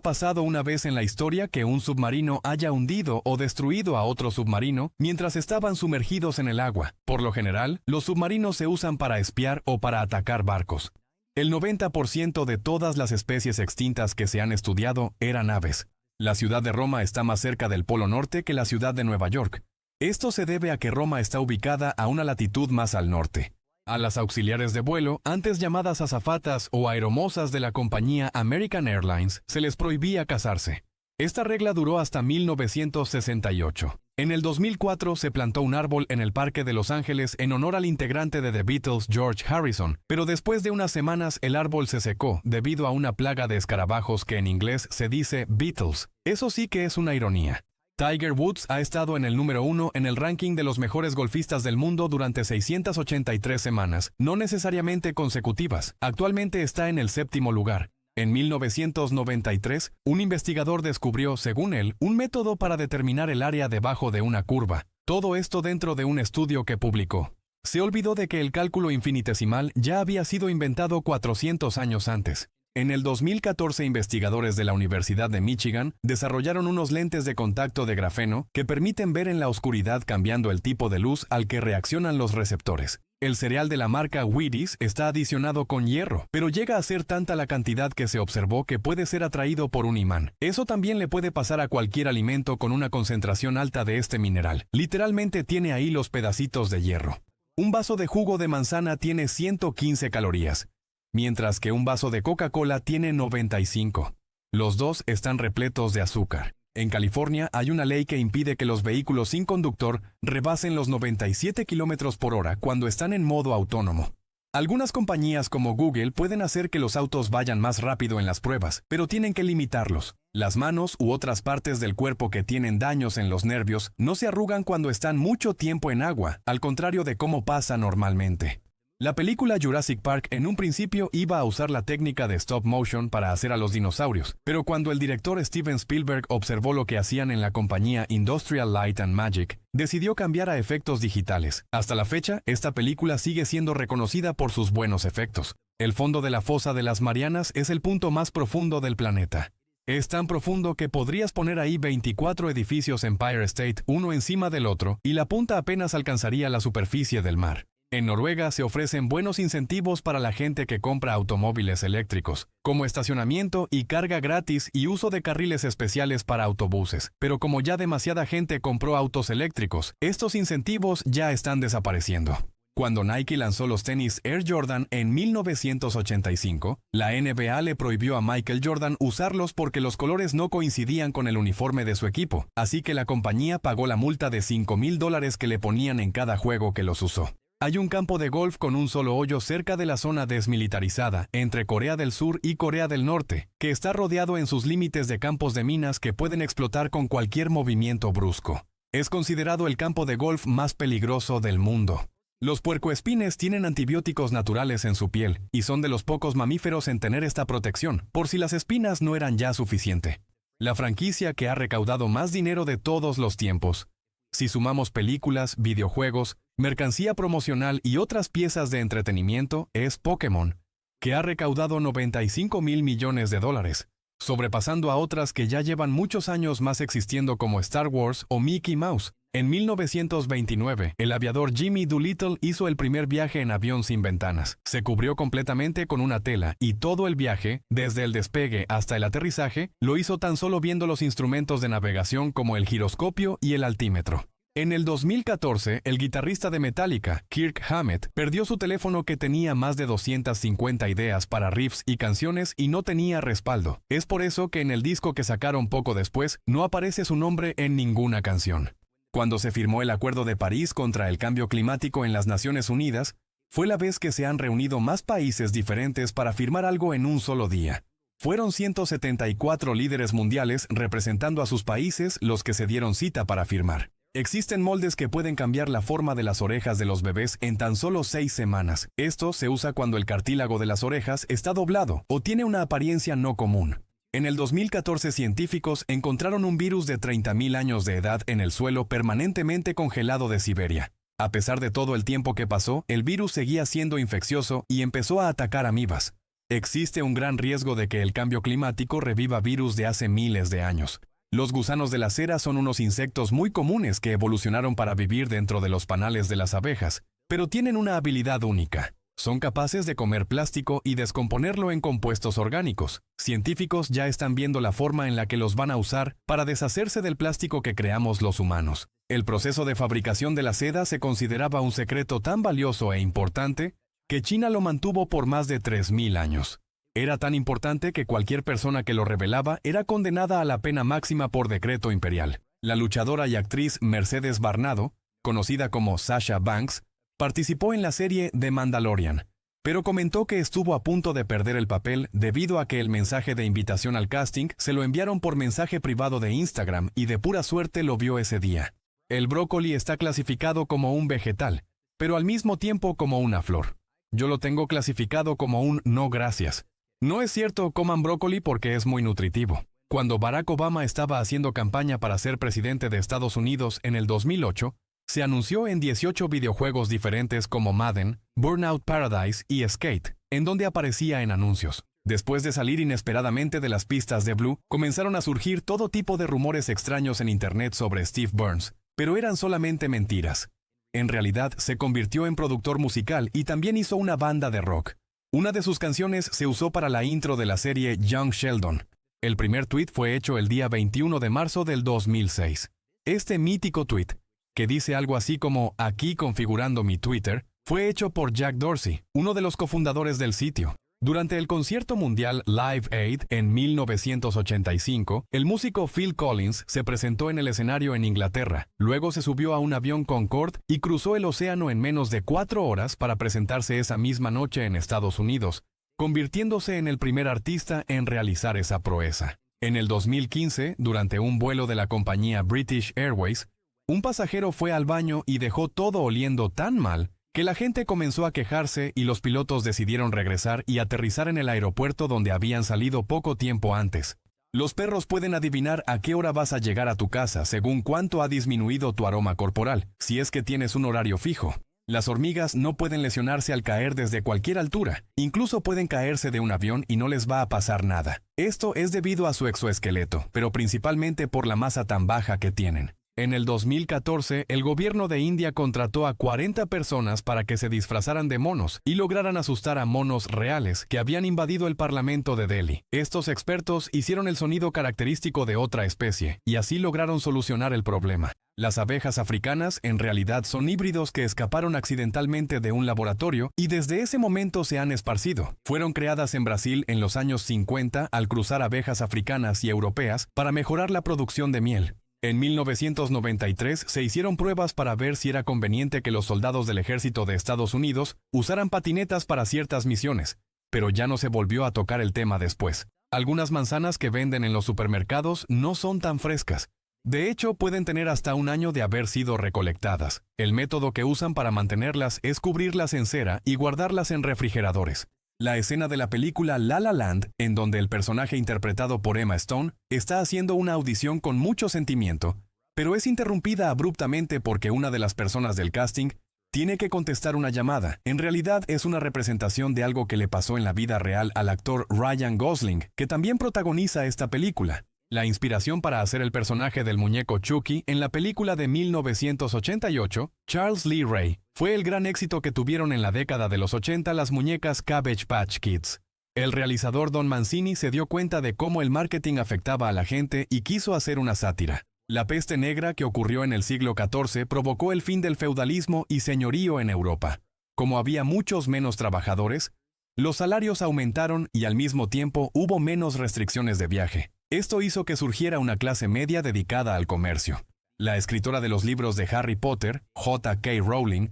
pasado una vez en la historia que un submarino haya hundido o destruido a otro submarino mientras estaban sumergidos en el agua. Por lo general, los submarinos se usan para espiar o para atacar barcos. El 90% de todas las especies extintas que se han estudiado eran aves. La ciudad de Roma está más cerca del Polo Norte que la ciudad de Nueva York. Esto se debe a que Roma está ubicada a una latitud más al norte. A las auxiliares de vuelo, antes llamadas azafatas o aeromosas de la compañía American Airlines, se les prohibía casarse. Esta regla duró hasta 1968. En el 2004 se plantó un árbol en el Parque de Los Ángeles en honor al integrante de The Beatles, George Harrison, pero después de unas semanas el árbol se secó debido a una plaga de escarabajos que en inglés se dice Beatles. Eso sí que es una ironía. Tiger Woods ha estado en el número 1 en el ranking de los mejores golfistas del mundo durante 683 semanas, no necesariamente consecutivas. Actualmente está en el 7º lugar. En 1993, un investigador descubrió, según él, un método para determinar el área debajo de una curva. Todo esto dentro de un estudio que publicó. Se olvidó de que el cálculo infinitesimal ya había sido inventado 400 años antes. En el 2014, investigadores de la Universidad de Michigan desarrollaron unos lentes de contacto de grafeno que permiten ver en la oscuridad cambiando el tipo de luz al que reaccionan los receptores. El cereal de la marca Wheaties está adicionado con hierro, pero llega a ser tanta la cantidad que se observó que puede ser atraído por un imán. Eso también le puede pasar a cualquier alimento con una concentración alta de este mineral. Literalmente tiene ahí los pedacitos de hierro. Un vaso de jugo de manzana tiene 115 calorías, mientras que un vaso de Coca-Cola tiene 95. Los dos están repletos de azúcar. En California hay una ley que impide que los vehículos sin conductor rebasen los 97 km/h cuando están en modo autónomo. Algunas compañías como Google pueden hacer que los autos vayan más rápido en las pruebas, pero tienen que limitarlos. Las manos u otras partes del cuerpo que tienen daños en los nervios no se arrugan cuando están mucho tiempo en agua, al contrario de cómo pasa normalmente. La película Jurassic Park en un principio iba a usar la técnica de stop motion para hacer a los dinosaurios, pero cuando el director Steven Spielberg observó lo que hacían en la compañía Industrial Light and Magic, decidió cambiar a efectos digitales. Hasta la fecha, esta película sigue siendo reconocida por sus buenos efectos. El fondo de la fosa de las Marianas es el punto más profundo del planeta. Es tan profundo que podrías poner ahí 24 edificios Empire State uno encima del otro y la punta apenas alcanzaría la superficie del mar. En Noruega se ofrecen buenos incentivos para la gente que compra automóviles eléctricos, como estacionamiento y carga gratis y uso de carriles especiales para autobuses. Pero como ya demasiada gente compró autos eléctricos, estos incentivos ya están desapareciendo. Cuando Nike lanzó los tenis Air Jordan en 1985, la NBA le prohibió a Michael Jordan usarlos porque los colores no coincidían con el uniforme de su equipo, así que la compañía pagó la multa de $5,000 que le ponían en cada juego que los usó. Hay un campo de golf con un solo hoyo cerca de la zona desmilitarizada entre Corea del Sur y Corea del Norte, que está rodeado en sus límites de campos de minas que pueden explotar con cualquier movimiento brusco. Es considerado el campo de golf más peligroso del mundo. Los puercoespines tienen antibióticos naturales en su piel y son de los pocos mamíferos en tener esta protección, por si las espinas no eran ya suficiente. La franquicia que ha recaudado más dinero de todos los tiempos, si sumamos películas, videojuegos, mercancía promocional y otras piezas de entretenimiento, es Pokémon, que ha recaudado $95,000 millones, sobrepasando a otras que ya llevan muchos años más existiendo como Star Wars o Mickey Mouse. En 1929, el aviador Jimmy Doolittle hizo el primer viaje en avión sin ventanas. Se cubrió completamente con una tela y todo el viaje, desde el despegue hasta el aterrizaje, lo hizo tan solo viendo los instrumentos de navegación como el giroscopio y el altímetro. En el 2014, el guitarrista de Metallica, Kirk Hammett, perdió su teléfono que tenía más de 250 ideas para riffs y canciones y no tenía respaldo. Es por eso que en el disco que sacaron poco después, no aparece su nombre en ninguna canción. Cuando se firmó el Acuerdo de París contra el cambio climático en las Naciones Unidas, fue la vez que se han reunido más países diferentes para firmar algo en un solo día. Fueron 174 líderes mundiales representando a sus países los que se dieron cita para firmar. Existen moldes que pueden cambiar la forma de las orejas de los bebés en tan solo 6 semanas. Esto se usa cuando el cartílago de las orejas está doblado o tiene una apariencia no común. En el 2014, científicos encontraron un virus de 30,000 años de edad en el suelo permanentemente congelado de Siberia. A pesar de todo el tiempo que pasó, el virus seguía siendo infeccioso y empezó a atacar amibas. Existe un gran riesgo de que el cambio climático reviva virus de hace miles de años. Los gusanos de la cera son unos insectos muy comunes que evolucionaron para vivir dentro de los panales de las abejas, pero tienen una habilidad única. Son capaces de comer plástico y descomponerlo en compuestos orgánicos. Científicos ya están viendo la forma en la que los van a usar para deshacerse del plástico que creamos los humanos. El proceso de fabricación de la seda se consideraba un secreto tan valioso e importante que China lo mantuvo por más de 3,000 años. Era tan importante que cualquier persona que lo revelaba era condenada a la pena máxima por decreto imperial. La luchadora y actriz Mercedes Varnado, conocida como Sasha Banks, participó en la serie The Mandalorian, pero comentó que estuvo a punto de perder el papel debido a que el mensaje de invitación al casting se lo enviaron por mensaje privado de Instagram y de pura suerte lo vio ese día. El brócoli está clasificado como un vegetal, pero al mismo tiempo como una flor. Yo lo tengo clasificado como un no gracias. No es cierto, coman brócoli porque es muy nutritivo. Cuando Barack Obama estaba haciendo campaña para ser presidente de Estados Unidos en el 2008, Se anunció en 18 videojuegos diferentes como Madden, Burnout Paradise y Skate, en donde aparecía en anuncios. Después de salir inesperadamente de las pistas de Blue, comenzaron a surgir todo tipo de rumores extraños en Internet sobre Steve Burns, pero eran solamente mentiras. En realidad, se convirtió en productor musical y también hizo una banda de rock. Una de sus canciones se usó para la intro de la serie Young Sheldon. El primer tuit fue hecho el día 21 de marzo del 2006. Este mítico tuit, que dice algo así como "aquí configurando mi Twitter", fue hecho por Jack Dorsey, uno de los cofundadores del sitio. Durante el concierto mundial Live Aid en 1985, el músico Phil Collins se presentó en el escenario en Inglaterra. Luego se subió a un avión Concorde y cruzó el océano en menos de 4 horas para presentarse esa misma noche en Estados Unidos, convirtiéndose en el primer artista en realizar esa proeza. En el 2015, durante un vuelo de la compañía British Airways, un pasajero fue al baño y dejó todo oliendo tan mal que la gente comenzó a quejarse y los pilotos decidieron regresar y aterrizar en el aeropuerto donde habían salido poco tiempo antes. Los perros pueden adivinar a qué hora vas a llegar a tu casa según cuánto ha disminuido tu aroma corporal, si es que tienes un horario fijo. Las hormigas no pueden lesionarse al caer desde cualquier altura, incluso pueden caerse de un avión y no les va a pasar nada. Esto es debido a su exoesqueleto, pero principalmente por la masa tan baja que tienen. En el 2014, el gobierno de India contrató a 40 personas para que se disfrazaran de monos y lograran asustar a monos reales que habían invadido el parlamento de Delhi. Estos expertos hicieron el sonido característico de otra especie y así lograron solucionar el problema. Las abejas africanas en realidad son híbridos que escaparon accidentalmente de un laboratorio y desde ese momento se han esparcido. Fueron creadas en Brasil en los años 50 al cruzar abejas africanas y europeas para mejorar la producción de miel. En 1993 se hicieron pruebas para ver si era conveniente que los soldados del ejército de Estados Unidos usaran patinetas para ciertas misiones, pero ya no se volvió a tocar el tema después. Algunas manzanas que venden en los supermercados no son tan frescas. De hecho, pueden tener hasta un año de haber sido recolectadas. El método que usan para mantenerlas es cubrirlas en cera y guardarlas en refrigeradores. La escena de la película La La Land, en donde el personaje interpretado por Emma Stone está haciendo una audición con mucho sentimiento, pero es interrumpida abruptamente porque una de las personas del casting tiene que contestar una llamada. En realidad es una representación de algo que le pasó en la vida real al actor Ryan Gosling, que también protagoniza esta película. La inspiración para hacer el personaje del muñeco Chucky en la película de 1988, Charles Lee Ray, fue el gran éxito que tuvieron en la década de los 80 las muñecas Cabbage Patch Kids. El realizador Don Mancini se dio cuenta de cómo el marketing afectaba a la gente y quiso hacer una sátira. La peste negra que ocurrió en el siglo XIV provocó el fin del feudalismo y señorío en Europa. Como había muchos menos trabajadores, los salarios aumentaron y al mismo tiempo hubo menos restricciones de viaje. Esto hizo que surgiera una clase media dedicada al comercio. La escritora de los libros de Harry Potter, J.K. Rowling,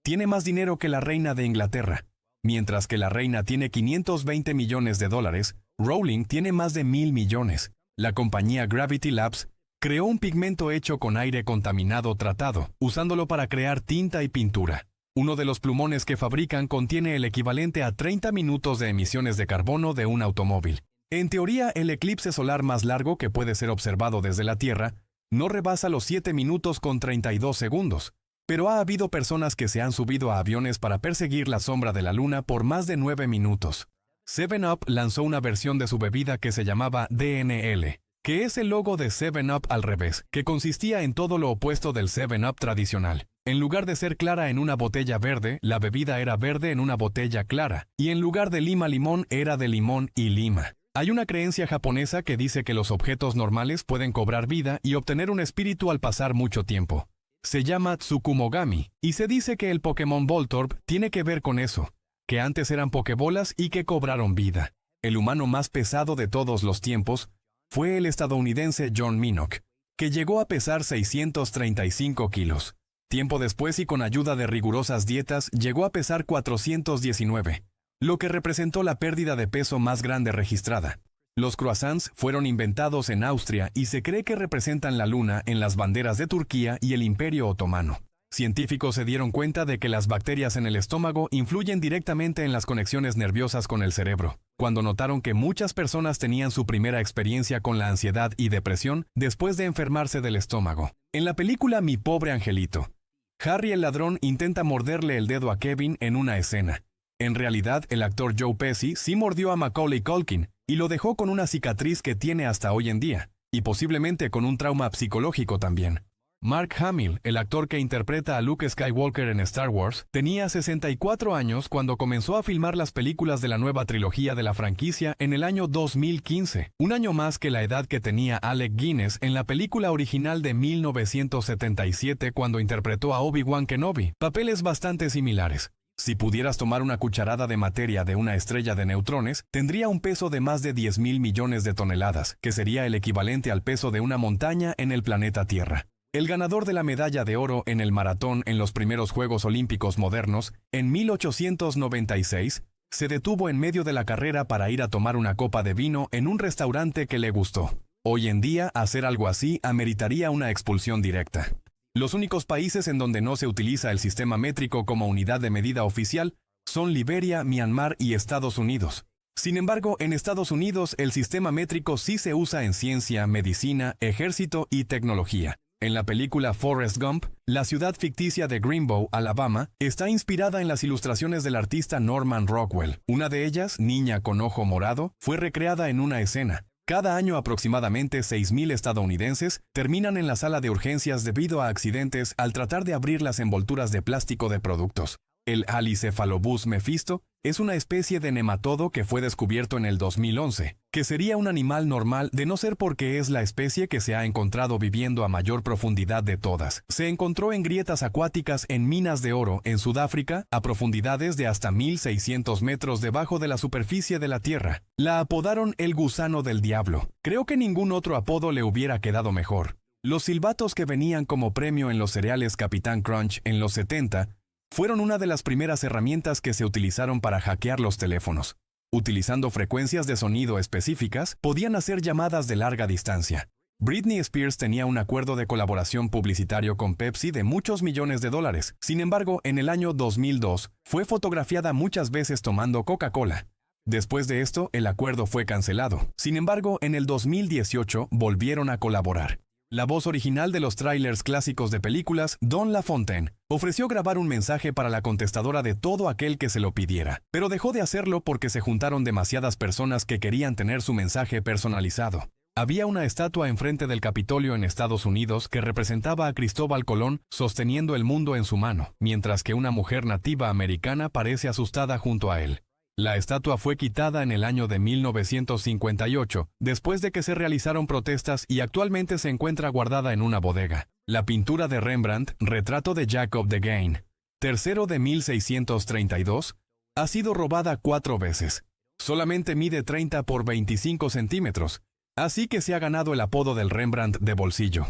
tiene más dinero que la reina de Inglaterra. Mientras que la reina tiene 520 millones de dólares, Rowling tiene más de 1,000 millones. La compañía Gravity Labs creó un pigmento hecho con aire contaminado tratado, usándolo para crear tinta y pintura. Uno de los plumones que fabrican contiene el equivalente a 30 minutos de emisiones de carbono de un automóvil. En teoría, el eclipse solar más largo que puede ser observado desde la Tierra no rebasa los 7 minutos con 32 segundos, pero ha habido personas que se han subido a aviones para perseguir la sombra de la Luna por más de 9 minutos. 7-Up lanzó una versión de su bebida que se llamaba DNL, que es el logo de 7-Up al revés, que consistía en todo lo opuesto del 7-Up tradicional. En lugar de ser clara en una botella verde, la bebida era verde en una botella clara, y en lugar de lima-limón era de limón y lima. Hay una creencia japonesa que dice que los objetos normales pueden cobrar vida y obtener un espíritu al pasar mucho tiempo. Se llama Tsukumogami, y se dice que el Pokémon Voltorb tiene que ver con eso, que antes eran Pokébolas y que cobraron vida. El humano más pesado de todos los tiempos fue el estadounidense John Minnock, que llegó a pesar 635 kilos. Tiempo después y con ayuda de rigurosas dietas, llegó a pesar 419. Lo que representó la pérdida de peso más grande registrada. Los croissants fueron inventados en Austria y se cree que representan la luna en las banderas de Turquía y el Imperio Otomano. Científicos se dieron cuenta de que las bacterias en el estómago influyen directamente en las conexiones nerviosas con el cerebro, cuando notaron que muchas personas tenían su primera experiencia con la ansiedad y depresión después de enfermarse del estómago. En la película Mi pobre angelito, Harry el ladrón intenta morderle el dedo a Kevin en una escena. En realidad, el actor Joe Pesci sí mordió a Macaulay Culkin y lo dejó con una cicatriz que tiene hasta hoy en día, y posiblemente con un trauma psicológico también. Mark Hamill, el actor que interpreta a Luke Skywalker en Star Wars, tenía 64 años cuando comenzó a filmar las películas de la nueva trilogía de la franquicia en el año 2015, un año más que la edad que tenía Alec Guinness en la película original de 1977 cuando interpretó a Obi-Wan Kenobi, papeles bastante similares. Si pudieras tomar una cucharada de materia de una estrella de neutrones, tendría un peso de más de 10.000 millones de toneladas, que sería el equivalente al peso de una montaña en el planeta Tierra. El ganador de la medalla de oro en el maratón en los primeros Juegos Olímpicos modernos, en 1896, se detuvo en medio de la carrera para ir a tomar una copa de vino en un restaurante que le gustó. Hoy en día, hacer algo así ameritaría una expulsión directa. Los únicos países en donde no se utiliza el sistema métrico como unidad de medida oficial son Liberia, Myanmar y Estados Unidos. Sin embargo, en Estados Unidos el sistema métrico sí se usa en ciencia, medicina, ejército y tecnología. En la película Forrest Gump, la ciudad ficticia de Greenbow, Alabama, está inspirada en las ilustraciones del artista Norman Rockwell. Una de ellas, Niña con ojo morado, fue recreada en una escena. Cada año aproximadamente 6.000 estadounidenses terminan en la sala de urgencias debido a accidentes al tratar de abrir las envolturas de plástico de productos. El Halicephalobus mephisto es una especie de nematodo que fue descubierto en el 2011, que sería un animal normal de no ser porque es la especie que se ha encontrado viviendo a mayor profundidad de todas. Se encontró en grietas acuáticas en minas de oro en Sudáfrica a profundidades de hasta 1.600 metros debajo de la superficie de la Tierra. La apodaron el gusano del diablo. Creo que ningún otro apodo le hubiera quedado mejor. Los silbatos que venían como premio en los cereales Capitán Crunch en los 70 fueron una de las primeras herramientas que se utilizaron para hackear los teléfonos. Utilizando frecuencias de sonido específicas, podían hacer llamadas de larga distancia. Britney Spears tenía un acuerdo de colaboración publicitario con Pepsi de muchos millones de dólares. Sin embargo, en el año 2002, fue fotografiada muchas veces tomando Coca-Cola. Después de esto, el acuerdo fue cancelado. Sin embargo, en el 2018 volvieron a colaborar. La voz original de los tráilers clásicos de películas, Don LaFontaine, ofreció grabar un mensaje para la contestadora de todo aquel que se lo pidiera, pero dejó de hacerlo porque se juntaron demasiadas personas que querían tener su mensaje personalizado. Había una estatua enfrente del Capitolio en Estados Unidos que representaba a Cristóbal Colón sosteniendo el mundo en su mano, mientras que una mujer nativa americana parece asustada junto a él. La estatua fue quitada en el año de 1958, después de que se realizaron protestas y actualmente se encuentra guardada en una bodega. La pintura de Rembrandt, Retrato de Jacob de Gain, tercero de 1632, ha sido robada 4 veces. Solamente mide 30 por 25 centímetros, así que se ha ganado el apodo del Rembrandt de bolsillo.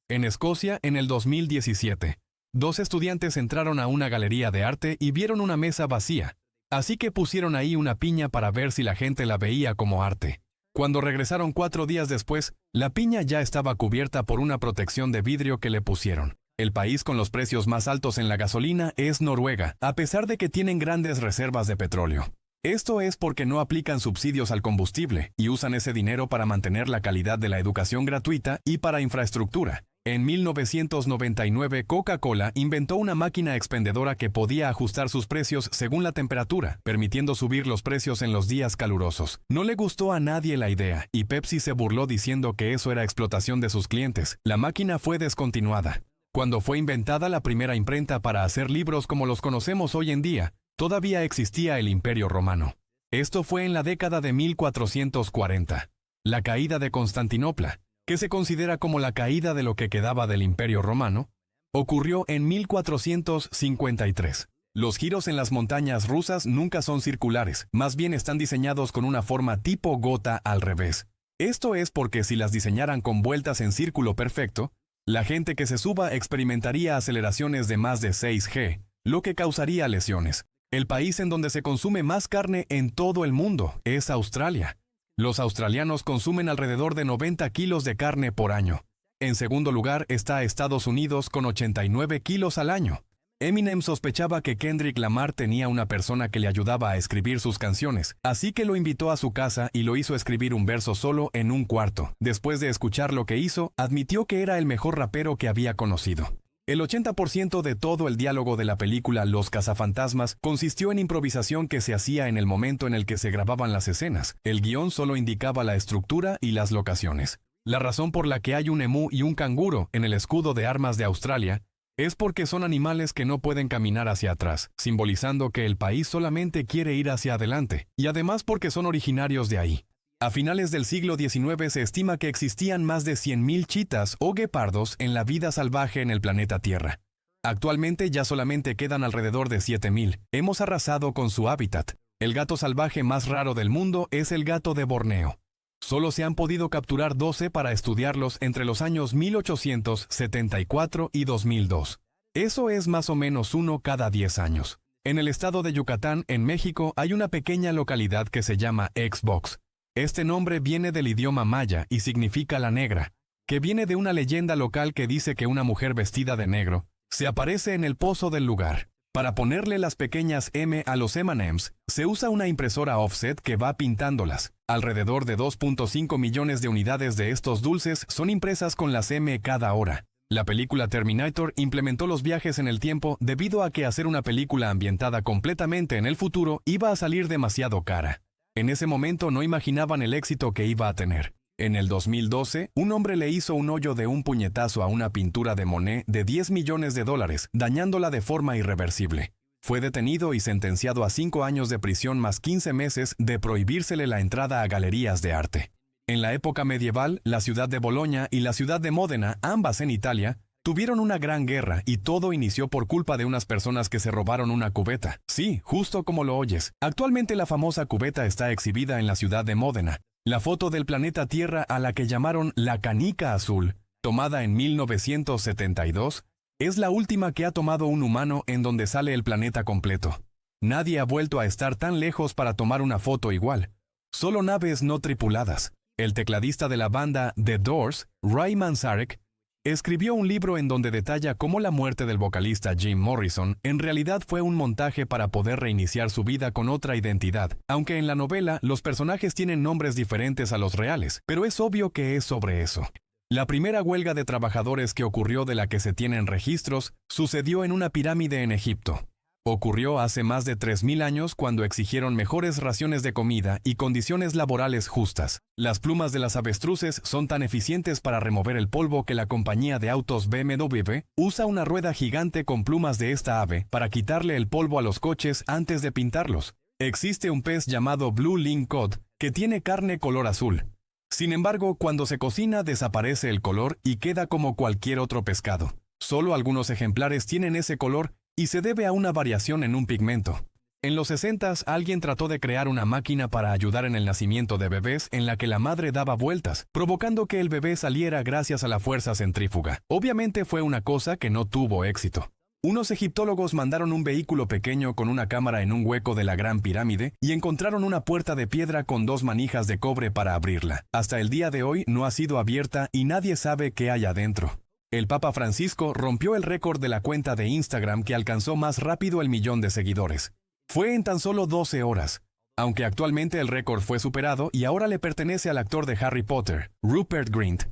En Escocia, en el 2017, 2 estudiantes entraron a una galería de arte y vieron una mesa vacía. Así que pusieron ahí una piña para ver si la gente la veía como arte. Cuando regresaron 4 días después, la piña ya estaba cubierta por una protección de vidrio que le pusieron. El país con los precios más altos en la gasolina es Noruega, a pesar de que tienen grandes reservas de petróleo. Esto es porque no aplican subsidios al combustible y usan ese dinero para mantener la calidad de la educación gratuita y para infraestructura. En 1999, Coca-Cola inventó una máquina expendedora que podía ajustar sus precios según la temperatura, permitiendo subir los precios en los días calurosos. No le gustó a nadie la idea, y Pepsi se burló diciendo que eso era explotación de sus clientes. La máquina fue descontinuada. Cuando fue inventada la primera imprenta para hacer libros como los conocemos hoy en día, todavía existía el Imperio Romano. Esto fue en la década de 1440. La caída de Constantinopla, que se considera como la caída de lo que quedaba del Imperio Romano, ocurrió en 1453. Los giros en las montañas rusas nunca son circulares, más bien están diseñados con una forma tipo gota al revés. Esto es porque si las diseñaran con vueltas en círculo perfecto, la gente que se suba experimentaría aceleraciones de más de 6G, lo que causaría lesiones. El país en donde se consume más carne en todo el mundo es Australia. Los australianos consumen alrededor de 90 kilos de carne por año. En segundo lugar está Estados Unidos con 89 kilos al año. Eminem sospechaba que Kendrick Lamar tenía una persona que le ayudaba a escribir sus canciones, así que lo invitó a su casa y lo hizo escribir un verso solo en un cuarto. Después de escuchar lo que hizo, admitió que era el mejor rapero que había conocido. El 80% de todo el diálogo de la película Los Cazafantasmas consistió en improvisación que se hacía en el momento en el que se grababan las escenas. El guión solo indicaba la estructura y las locaciones. La razón por la que hay un emú y un canguro en el escudo de armas de Australia es porque son animales que no pueden caminar hacia atrás, simbolizando que el país solamente quiere ir hacia adelante, y además porque son originarios de ahí. A finales del siglo XIX se estima que existían más de 100.000 chitas o guepardos en la vida salvaje en el planeta Tierra. Actualmente ya solamente quedan alrededor de 7.000. Hemos arrasado con su hábitat. El gato salvaje más raro del mundo es el gato de Borneo. Solo se han podido capturar 12 para estudiarlos entre los años 1874 y 2002. Eso es más o menos uno cada 10 años. En el estado de Yucatán, en México, hay una pequeña localidad que se llama Xbox. Este nombre viene del idioma maya y significa la negra, que viene de una leyenda local que dice que una mujer vestida de negro se aparece en el pozo del lugar. Para ponerle las pequeñas M a los M&M's, se usa una impresora offset que va pintándolas. Alrededor de 2.5 millones de unidades de estos dulces son impresas con las M cada hora. La película Terminator implementó los viajes en el tiempo debido a que hacer una película ambientada completamente en el futuro iba a salir demasiado cara. En ese momento no imaginaban el éxito que iba a tener. En el 2012, un hombre le hizo un hoyo de un puñetazo a una pintura de Monet de $10 millones, dañándola de forma irreversible. Fue detenido y sentenciado a 5 años de prisión más 15 meses de prohibírsele la entrada a galerías de arte. En la época medieval, la ciudad de Bolonia y la ciudad de Módena, ambas en Italia, tuvieron una gran guerra y todo inició por culpa de unas personas que se robaron una cubeta. Sí, justo como lo oyes. Actualmente la famosa cubeta está exhibida en la ciudad de Módena. La foto del planeta Tierra a la que llamaron la canica azul, tomada en 1972, es la última que ha tomado un humano en donde sale el planeta completo. Nadie ha vuelto a estar tan lejos para tomar una foto igual. Solo naves no tripuladas. El tecladista de la banda The Doors, Ray Manzarek, escribió un libro en donde detalla cómo la muerte del vocalista Jim Morrison en realidad fue un montaje para poder reiniciar su vida con otra identidad, aunque en la novela los personajes tienen nombres diferentes a los reales, pero es obvio que es sobre eso. La primera huelga de trabajadores que ocurrió de la que se tienen registros sucedió en una pirámide en Egipto. Ocurrió hace más de 3.000 años cuando exigieron mejores raciones de comida y condiciones laborales justas. Las plumas de las avestruces son tan eficientes para remover el polvo que la compañía de autos BMW usa una rueda gigante con plumas de esta ave para quitarle el polvo a los coches antes de pintarlos. Existe un pez llamado Blue Ling Cod que tiene carne color azul. Sin embargo, cuando se cocina desaparece el color y queda como cualquier otro pescado. Solo algunos ejemplares tienen ese color y se debe a una variación en un pigmento. En los 60s, alguien trató de crear una máquina para ayudar en el nacimiento de bebés en la que la madre daba vueltas, provocando que el bebé saliera gracias a la fuerza centrífuga. Obviamente fue una cosa que no tuvo éxito. Unos egiptólogos mandaron un vehículo pequeño con una cámara en un hueco de la Gran Pirámide y encontraron una puerta de piedra con 2 manijas de cobre para abrirla. Hasta el día de hoy no ha sido abierta y nadie sabe qué hay adentro. El Papa Francisco rompió el récord de la cuenta de Instagram que alcanzó más rápido el 1.000.000 de seguidores. Fue en tan solo 12 horas, aunque actualmente el récord fue superado y ahora le pertenece al actor de Harry Potter, Rupert Grint,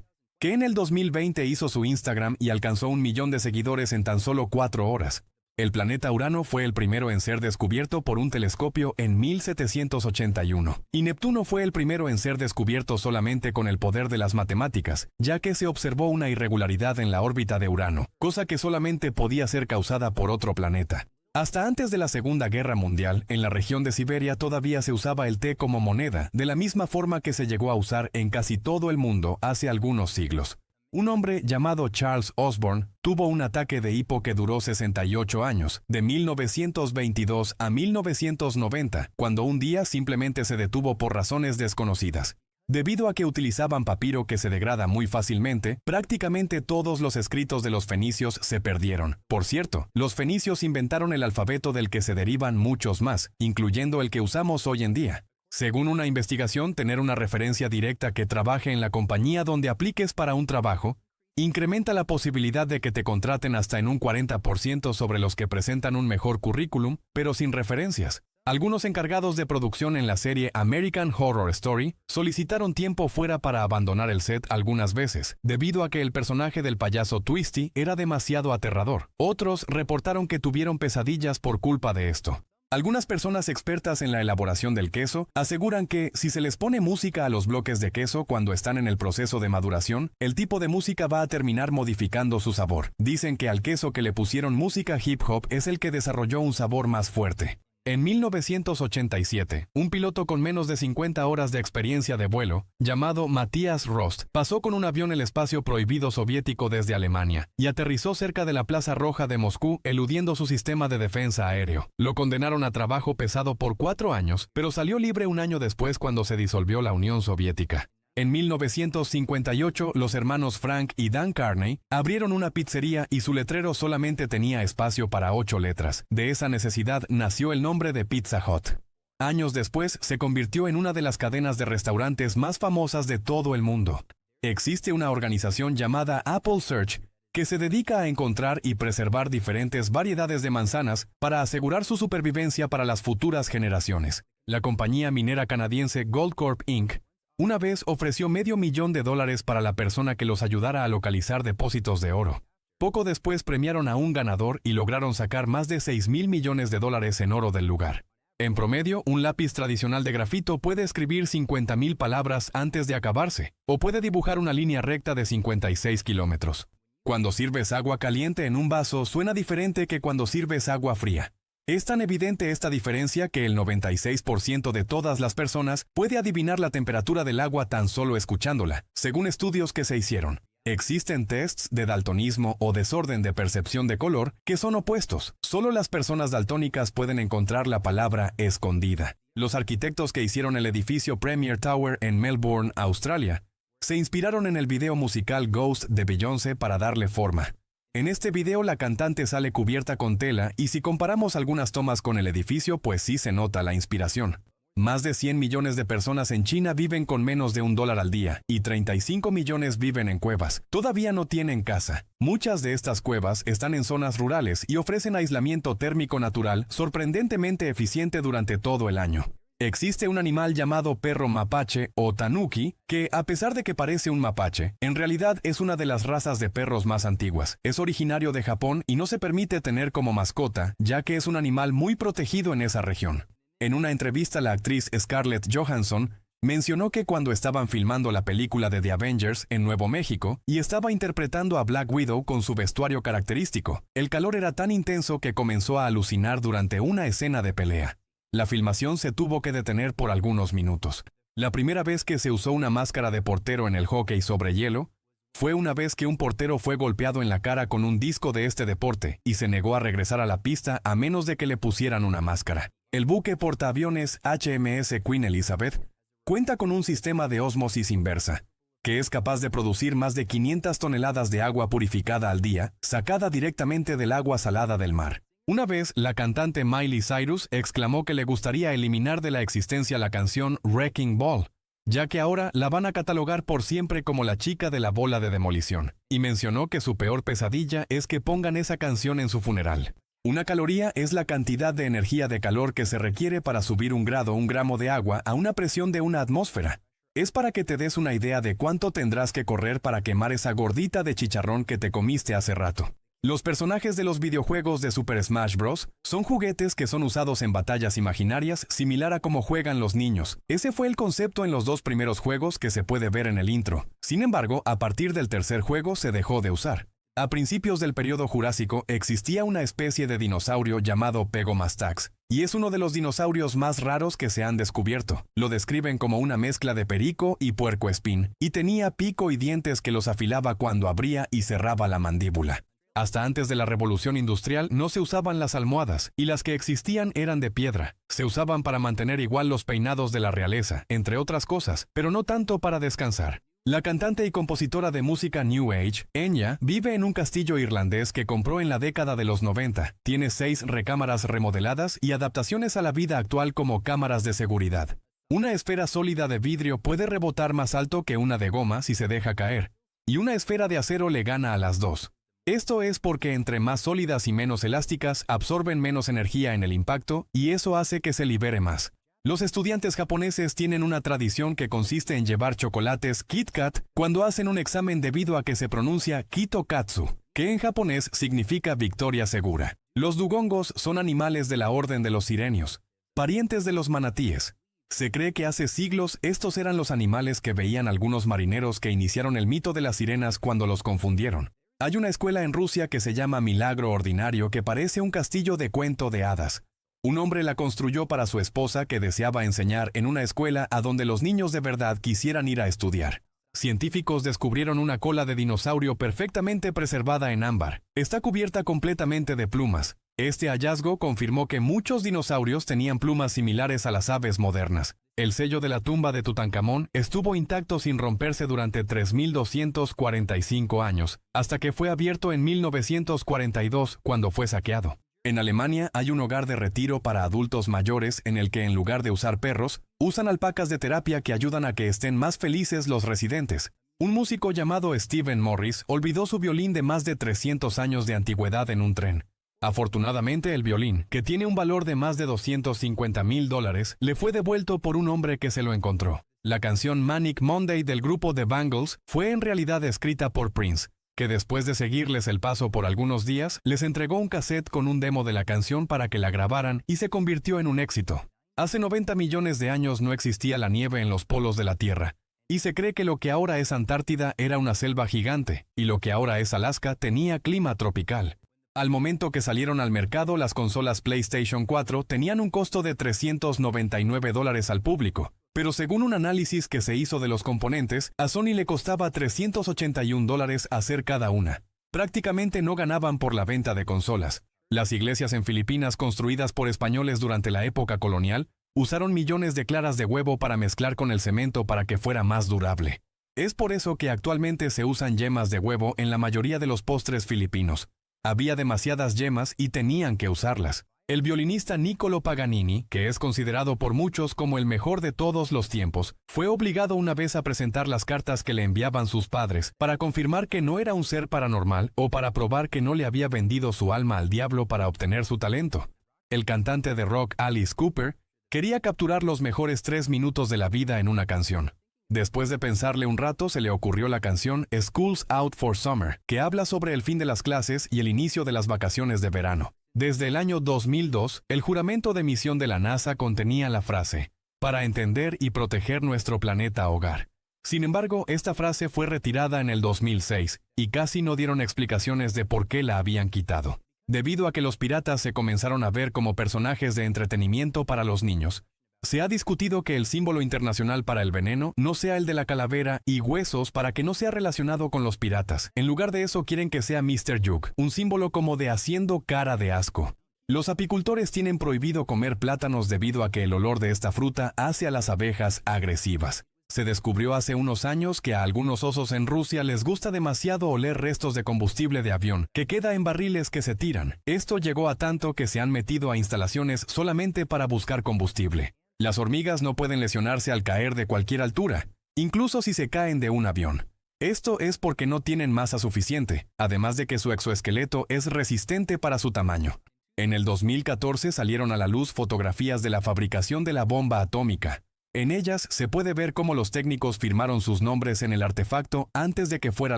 que en el 2020 hizo su Instagram y alcanzó 1.000.000 de seguidores en tan solo 4 horas. El planeta Urano fue el primero en ser descubierto por un telescopio en 1781, y Neptuno fue el primero en ser descubierto solamente con el poder de las matemáticas, ya que se observó una irregularidad en la órbita de Urano, cosa que solamente podía ser causada por otro planeta. Hasta antes de la Segunda Guerra Mundial, en la región de Siberia todavía se usaba el té como moneda, de la misma forma que se llegó a usar en casi todo el mundo hace algunos siglos. Un hombre llamado Charles Osborne tuvo un ataque de hipo que duró 68 años, de 1922 a 1990, cuando un día simplemente se detuvo por razones desconocidas. Debido a que utilizaban papiro que se degrada muy fácilmente, prácticamente todos los escritos de los fenicios se perdieron. Por cierto, los fenicios inventaron el alfabeto del que se derivan muchos más, incluyendo el que usamos hoy en día. Según una investigación, tener una referencia directa que trabaje en la compañía donde apliques para un trabajo incrementa la posibilidad de que te contraten hasta en un 40% sobre los que presentan un mejor currículum, pero sin referencias. Algunos encargados de producción en la serie American Horror Story solicitaron tiempo fuera para abandonar el set algunas veces, debido a que el personaje del payaso Twisty era demasiado aterrador. Otros reportaron que tuvieron pesadillas por culpa de esto. Algunas personas expertas en la elaboración del queso aseguran que si se les pone música a los bloques de queso cuando están en el proceso de maduración, el tipo de música va a terminar modificando su sabor. Dicen que al queso que le pusieron música hip hop es el que desarrolló un sabor más fuerte. En 1987, un piloto con menos de 50 horas de experiencia de vuelo, llamado Matthias Rost, pasó con un avión el espacio prohibido soviético desde Alemania y aterrizó cerca de la Plaza Roja de Moscú, eludiendo su sistema de defensa aéreo. Lo condenaron a trabajo pesado por 4 años, pero salió libre un año después cuando se disolvió la Unión Soviética. En 1958, los hermanos Frank y Dan Carney abrieron una pizzería y su letrero solamente tenía espacio para 8 letras. De esa necesidad nació el nombre de Pizza Hut. Años después, se convirtió en una de las cadenas de restaurantes más famosas de todo el mundo. Existe una organización llamada Apple Search que se dedica a encontrar y preservar diferentes variedades de manzanas para asegurar su supervivencia para las futuras generaciones. La compañía minera canadiense Goldcorp Inc. una vez ofreció $500,000 para la persona que los ayudara a localizar depósitos de oro. Poco después premiaron a un ganador y lograron sacar más de $6,000 millones en oro del lugar. En promedio, un lápiz tradicional de grafito puede escribir 50,000 palabras antes de acabarse, o puede dibujar una línea recta de 56 kilómetros. Cuando sirves agua caliente en un vaso, suena diferente que cuando sirves agua fría. Es tan evidente esta diferencia que el 96% de todas las personas puede adivinar la temperatura del agua tan solo escuchándola, según estudios que se hicieron. Existen tests de daltonismo o desorden de percepción de color que son opuestos. Solo las personas daltónicas pueden encontrar la palabra escondida. Los arquitectos que hicieron el edificio Premier Tower en Melbourne, Australia, se inspiraron en el video musical Ghost de Beyoncé para darle forma. En este video la cantante sale cubierta con tela y si comparamos algunas tomas con el edificio, pues sí se nota la inspiración. Más de 100 millones de personas en China viven con menos de $1 al día y 35 millones viven en cuevas. Todavía no tienen casa. Muchas de estas cuevas están en zonas rurales y ofrecen aislamiento térmico natural sorprendentemente eficiente durante todo el año. Existe un animal llamado perro mapache o tanuki que, a pesar de que parece un mapache, en realidad es una de las razas de perros más antiguas. Es originario de Japón y no se permite tener como mascota, ya que es un animal muy protegido en esa región. En una entrevista, la actriz Scarlett Johansson mencionó que cuando estaban filmando la película de The Avengers en Nuevo México y estaba interpretando a Black Widow con su vestuario característico, el calor era tan intenso que comenzó a alucinar durante una escena de pelea. La filmación se tuvo que detener por algunos minutos. La primera vez que se usó una máscara de portero en el hockey sobre hielo fue una vez que un portero fue golpeado en la cara con un disco de este deporte y se negó a regresar a la pista a menos de que le pusieran una máscara. El buque portaaviones HMS Queen Elizabeth cuenta con un sistema de ósmosis inversa, que es capaz de producir más de 500 toneladas de agua purificada al día, sacada directamente del agua salada del mar. Una vez, la cantante Miley Cyrus exclamó que le gustaría eliminar de la existencia la canción Wrecking Ball, ya que ahora la van a catalogar por siempre como la chica de la bola de demolición, y mencionó que su peor pesadilla es que pongan esa canción en su funeral. Una caloría es la cantidad de energía de calor que se requiere para subir un gramo de agua a una presión de una atmósfera. Es para que te des una idea de cuánto tendrás que correr para quemar esa gordita de chicharrón que te comiste hace rato. Los personajes de los videojuegos de Super Smash Bros. Son juguetes que son usados en batallas imaginarias similar a como juegan los niños. Ese fue el concepto en los 2 primeros juegos que se puede ver en el intro. Sin embargo, a partir del tercer juego se dejó de usar. A principios del periodo Jurásico existía una especie de dinosaurio llamado Pegomastax, y es uno de los dinosaurios más raros que se han descubierto. Lo describen como una mezcla de perico y puercoespín, y tenía pico y dientes que los afilaba cuando abría y cerraba la mandíbula. Hasta antes de la Revolución Industrial no se usaban las almohadas, y las que existían eran de piedra. Se usaban para mantener igual los peinados de la realeza, entre otras cosas, pero no tanto para descansar. La cantante y compositora de música New Age, Enya, vive en un castillo irlandés que compró en la década de los 90. Tiene 6 recámaras remodeladas y adaptaciones a la vida actual como cámaras de seguridad. Una esfera sólida de vidrio puede rebotar más alto que una de goma si se deja caer, y una esfera de acero le gana a las 2. Esto es porque entre más sólidas y menos elásticas absorben menos energía en el impacto y eso hace que se libere más. Los estudiantes japoneses tienen una tradición que consiste en llevar chocolates Kit Kat cuando hacen un examen debido a que se pronuncia Kitokatsu, que en japonés significa victoria segura. Los dugongos son animales de la orden de los sirenios, parientes de los manatíes. Se cree que hace siglos estos eran los animales que veían algunos marineros que iniciaron el mito de las sirenas cuando los confundieron. Hay una escuela en Rusia que se llama Milagro Ordinario que parece un castillo de cuento de hadas. Un hombre la construyó para su esposa que deseaba enseñar en una escuela a donde los niños de verdad quisieran ir a estudiar. Científicos descubrieron una cola de dinosaurio perfectamente preservada en ámbar. Está cubierta completamente de plumas. Este hallazgo confirmó que muchos dinosaurios tenían plumas similares a las aves modernas. El sello de la tumba de Tutankamón estuvo intacto sin romperse durante 3.245 años, hasta que fue abierto en 1942 cuando fue saqueado. En Alemania hay un hogar de retiro para adultos mayores en el que en lugar de usar perros, usan alpacas de terapia que ayudan a que estén más felices los residentes. Un músico llamado Stephen Morris olvidó su violín de más de 300 años de antigüedad en un tren. Afortunadamente el violín, que tiene un valor de más de $250,000, le fue devuelto por un hombre que se lo encontró. La canción Manic Monday del grupo The Bangles fue en realidad escrita por Prince, que después de seguirles el paso por algunos días, les entregó un cassette con un demo de la canción para que la grabaran y se convirtió en un éxito. Hace 90 millones de años no existía la nieve en los polos de la Tierra, y se cree que lo que ahora es Antártida era una selva gigante, y lo que ahora es Alaska tenía clima tropical. Al momento que salieron al mercado, las consolas PlayStation 4 tenían un costo de $399 al público, pero según un análisis que se hizo de los componentes, a Sony le costaba $381 hacer cada una. Prácticamente no ganaban por la venta de consolas. Las iglesias en Filipinas construidas por españoles durante la época colonial usaron millones de claras de huevo para mezclar con el cemento para que fuera más durable. Es por eso que actualmente se usan yemas de huevo en la mayoría de los postres filipinos. Había demasiadas yemas y tenían que usarlas. El violinista Niccolo Paganini, que es considerado por muchos como el mejor de todos los tiempos, fue obligado una vez a presentar las cartas que le enviaban sus padres para confirmar que no era un ser paranormal o para probar que no le había vendido su alma al diablo para obtener su talento. El cantante de rock Alice Cooper quería capturar los mejores 3 minutos de la vida en una canción. Después de pensarle un rato, se le ocurrió la canción School's Out for Summer, que habla sobre el fin de las clases y el inicio de las vacaciones de verano. Desde el año 2002, el juramento de misión de la NASA contenía la frase, para entender y proteger nuestro planeta hogar. Sin embargo, esta frase fue retirada en el 2006, y casi no dieron explicaciones de por qué la habían quitado. Debido a que los piratas se comenzaron a ver como personajes de entretenimiento para los niños. Se ha discutido que el símbolo internacional para el veneno no sea el de la calavera y huesos para que no sea relacionado con los piratas. En lugar de eso quieren que sea Mr. Jug, un símbolo como de haciendo cara de asco. Los apicultores tienen prohibido comer plátanos debido a que el olor de esta fruta hace a las abejas agresivas. Se descubrió hace unos años que a algunos osos en Rusia les gusta demasiado oler restos de combustible de avión, que queda en barriles que se tiran. Esto llegó a tanto que se han metido a instalaciones solamente para buscar combustible. Las hormigas no pueden lesionarse al caer de cualquier altura, incluso si se caen de un avión. Esto es porque no tienen masa suficiente, además de que su exoesqueleto es resistente para su tamaño. En el 2014 salieron a la luz fotografías de la fabricación de la bomba atómica. En ellas se puede ver cómo los técnicos firmaron sus nombres en el artefacto antes de que fuera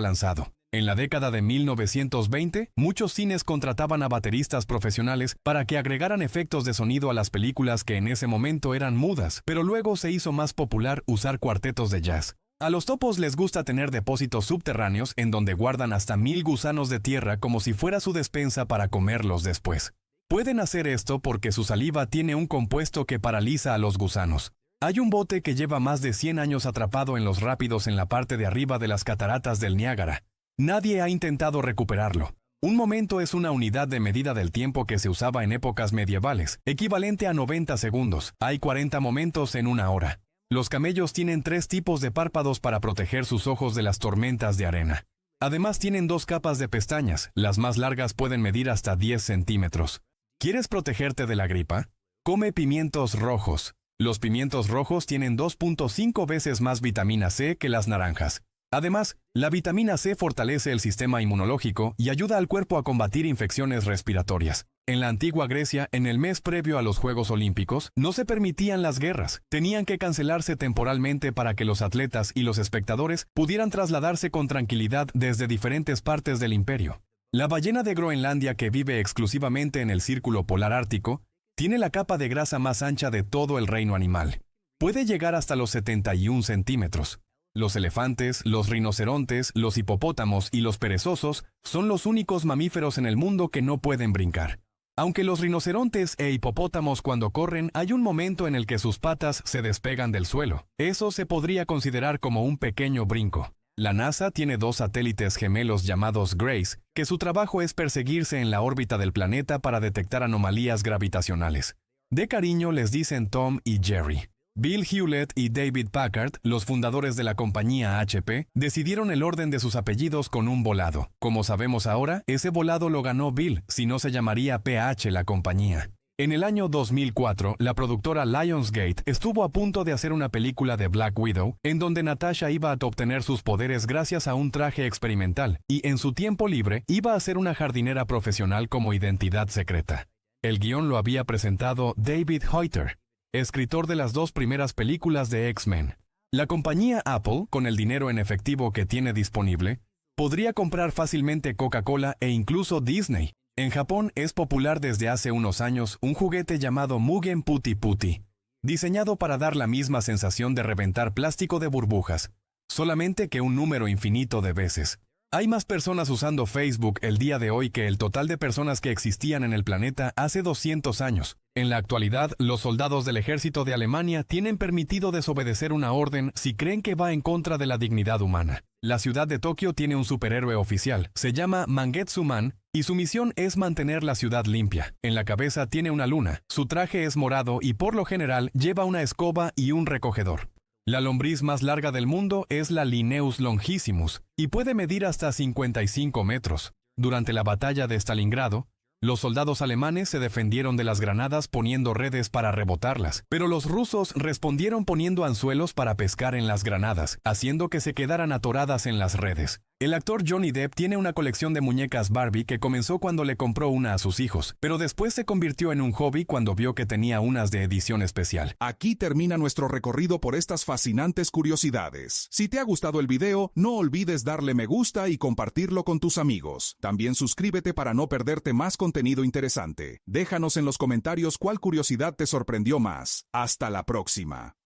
lanzado. En la década de 1920, muchos cines contrataban a bateristas profesionales para que agregaran efectos de sonido a las películas que en ese momento eran mudas, pero luego se hizo más popular usar cuartetos de jazz. A los topos les gusta tener depósitos subterráneos en donde guardan hasta 1000 gusanos de tierra como si fuera su despensa para comerlos después. Pueden hacer esto porque su saliva tiene un compuesto que paraliza a los gusanos. Hay un bote que lleva más de 100 años atrapado en los rápidos en la parte de arriba de las cataratas del Niágara. Nadie ha intentado recuperarlo. Un momento es una unidad de medida del tiempo que se usaba en épocas medievales, equivalente a 90 segundos. Hay 40 momentos en una hora. Los camellos tienen 3 tipos de párpados para proteger sus ojos de las tormentas de arena. Además tienen 2 capas de pestañas, las más largas pueden medir hasta 10 centímetros. ¿Quieres protegerte de la gripa? Come pimientos rojos. Los pimientos rojos tienen 2.5 veces más vitamina C que las naranjas. Además, la vitamina C fortalece el sistema inmunológico y ayuda al cuerpo a combatir infecciones respiratorias. En la antigua Grecia, en el mes previo a los Juegos Olímpicos, no se permitían las guerras. Tenían que cancelarse temporalmente para que los atletas y los espectadores pudieran trasladarse con tranquilidad desde diferentes partes del imperio. La ballena de Groenlandia, que vive exclusivamente en el círculo polar ártico, tiene la capa de grasa más ancha de todo el reino animal. Puede llegar hasta los 71 centímetros. Los elefantes, los rinocerontes, los hipopótamos y los perezosos son los únicos mamíferos en el mundo que no pueden brincar. Aunque los rinocerontes e hipopótamos cuando corren hay un momento en el que sus patas se despegan del suelo. Eso se podría considerar como un pequeño brinco. La NASA tiene 2 satélites gemelos llamados Grace, que su trabajo es perseguirse en la órbita del planeta para detectar anomalías gravitacionales. De cariño les dicen Tom y Jerry. Bill Hewlett y David Packard, los fundadores de la compañía HP, decidieron el orden de sus apellidos con un volado. Como sabemos ahora, ese volado lo ganó Bill, si no se llamaría PH la compañía. En el año 2004, la productora Lionsgate estuvo a punto de hacer una película de Black Widow, en donde Natasha iba a obtener sus poderes gracias a un traje experimental, y en su tiempo libre iba a ser una jardinera profesional como identidad secreta. El guión lo había presentado David Hayter, escritor de las 2 primeras películas de X-Men. La compañía Apple, con el dinero en efectivo que tiene disponible, podría comprar fácilmente Coca-Cola e incluso Disney. En Japón es popular desde hace unos años un juguete llamado Mugen Putti Putti, diseñado para dar la misma sensación de reventar plástico de burbujas, solamente que un número infinito de veces. Hay más personas usando Facebook el día de hoy que el total de personas que existían en el planeta hace 200 años. En la actualidad, los soldados del ejército de Alemania tienen permitido desobedecer una orden si creen que va en contra de la dignidad humana. La ciudad de Tokio tiene un superhéroe oficial, se llama Mangetsu Man, y su misión es mantener la ciudad limpia. En la cabeza tiene una luna, su traje es morado y por lo general lleva una escoba y un recogedor. La lombriz más larga del mundo es la Linnaeus longissimus y puede medir hasta 55 metros. Durante la batalla de Stalingrado, los soldados alemanes se defendieron de las granadas poniendo redes para rebotarlas, pero los rusos respondieron poniendo anzuelos para pescar en las granadas, haciendo que se quedaran atoradas en las redes. El actor Johnny Depp tiene una colección de muñecas Barbie que comenzó cuando le compró una a sus hijos, pero después se convirtió en un hobby cuando vio que tenía unas de edición especial. Aquí termina nuestro recorrido por estas fascinantes curiosidades. Si te ha gustado el video, no olvides darle me gusta y compartirlo con tus amigos. También suscríbete para no perderte más contenido interesante. Déjanos en los comentarios cuál curiosidad te sorprendió más. Hasta la próxima.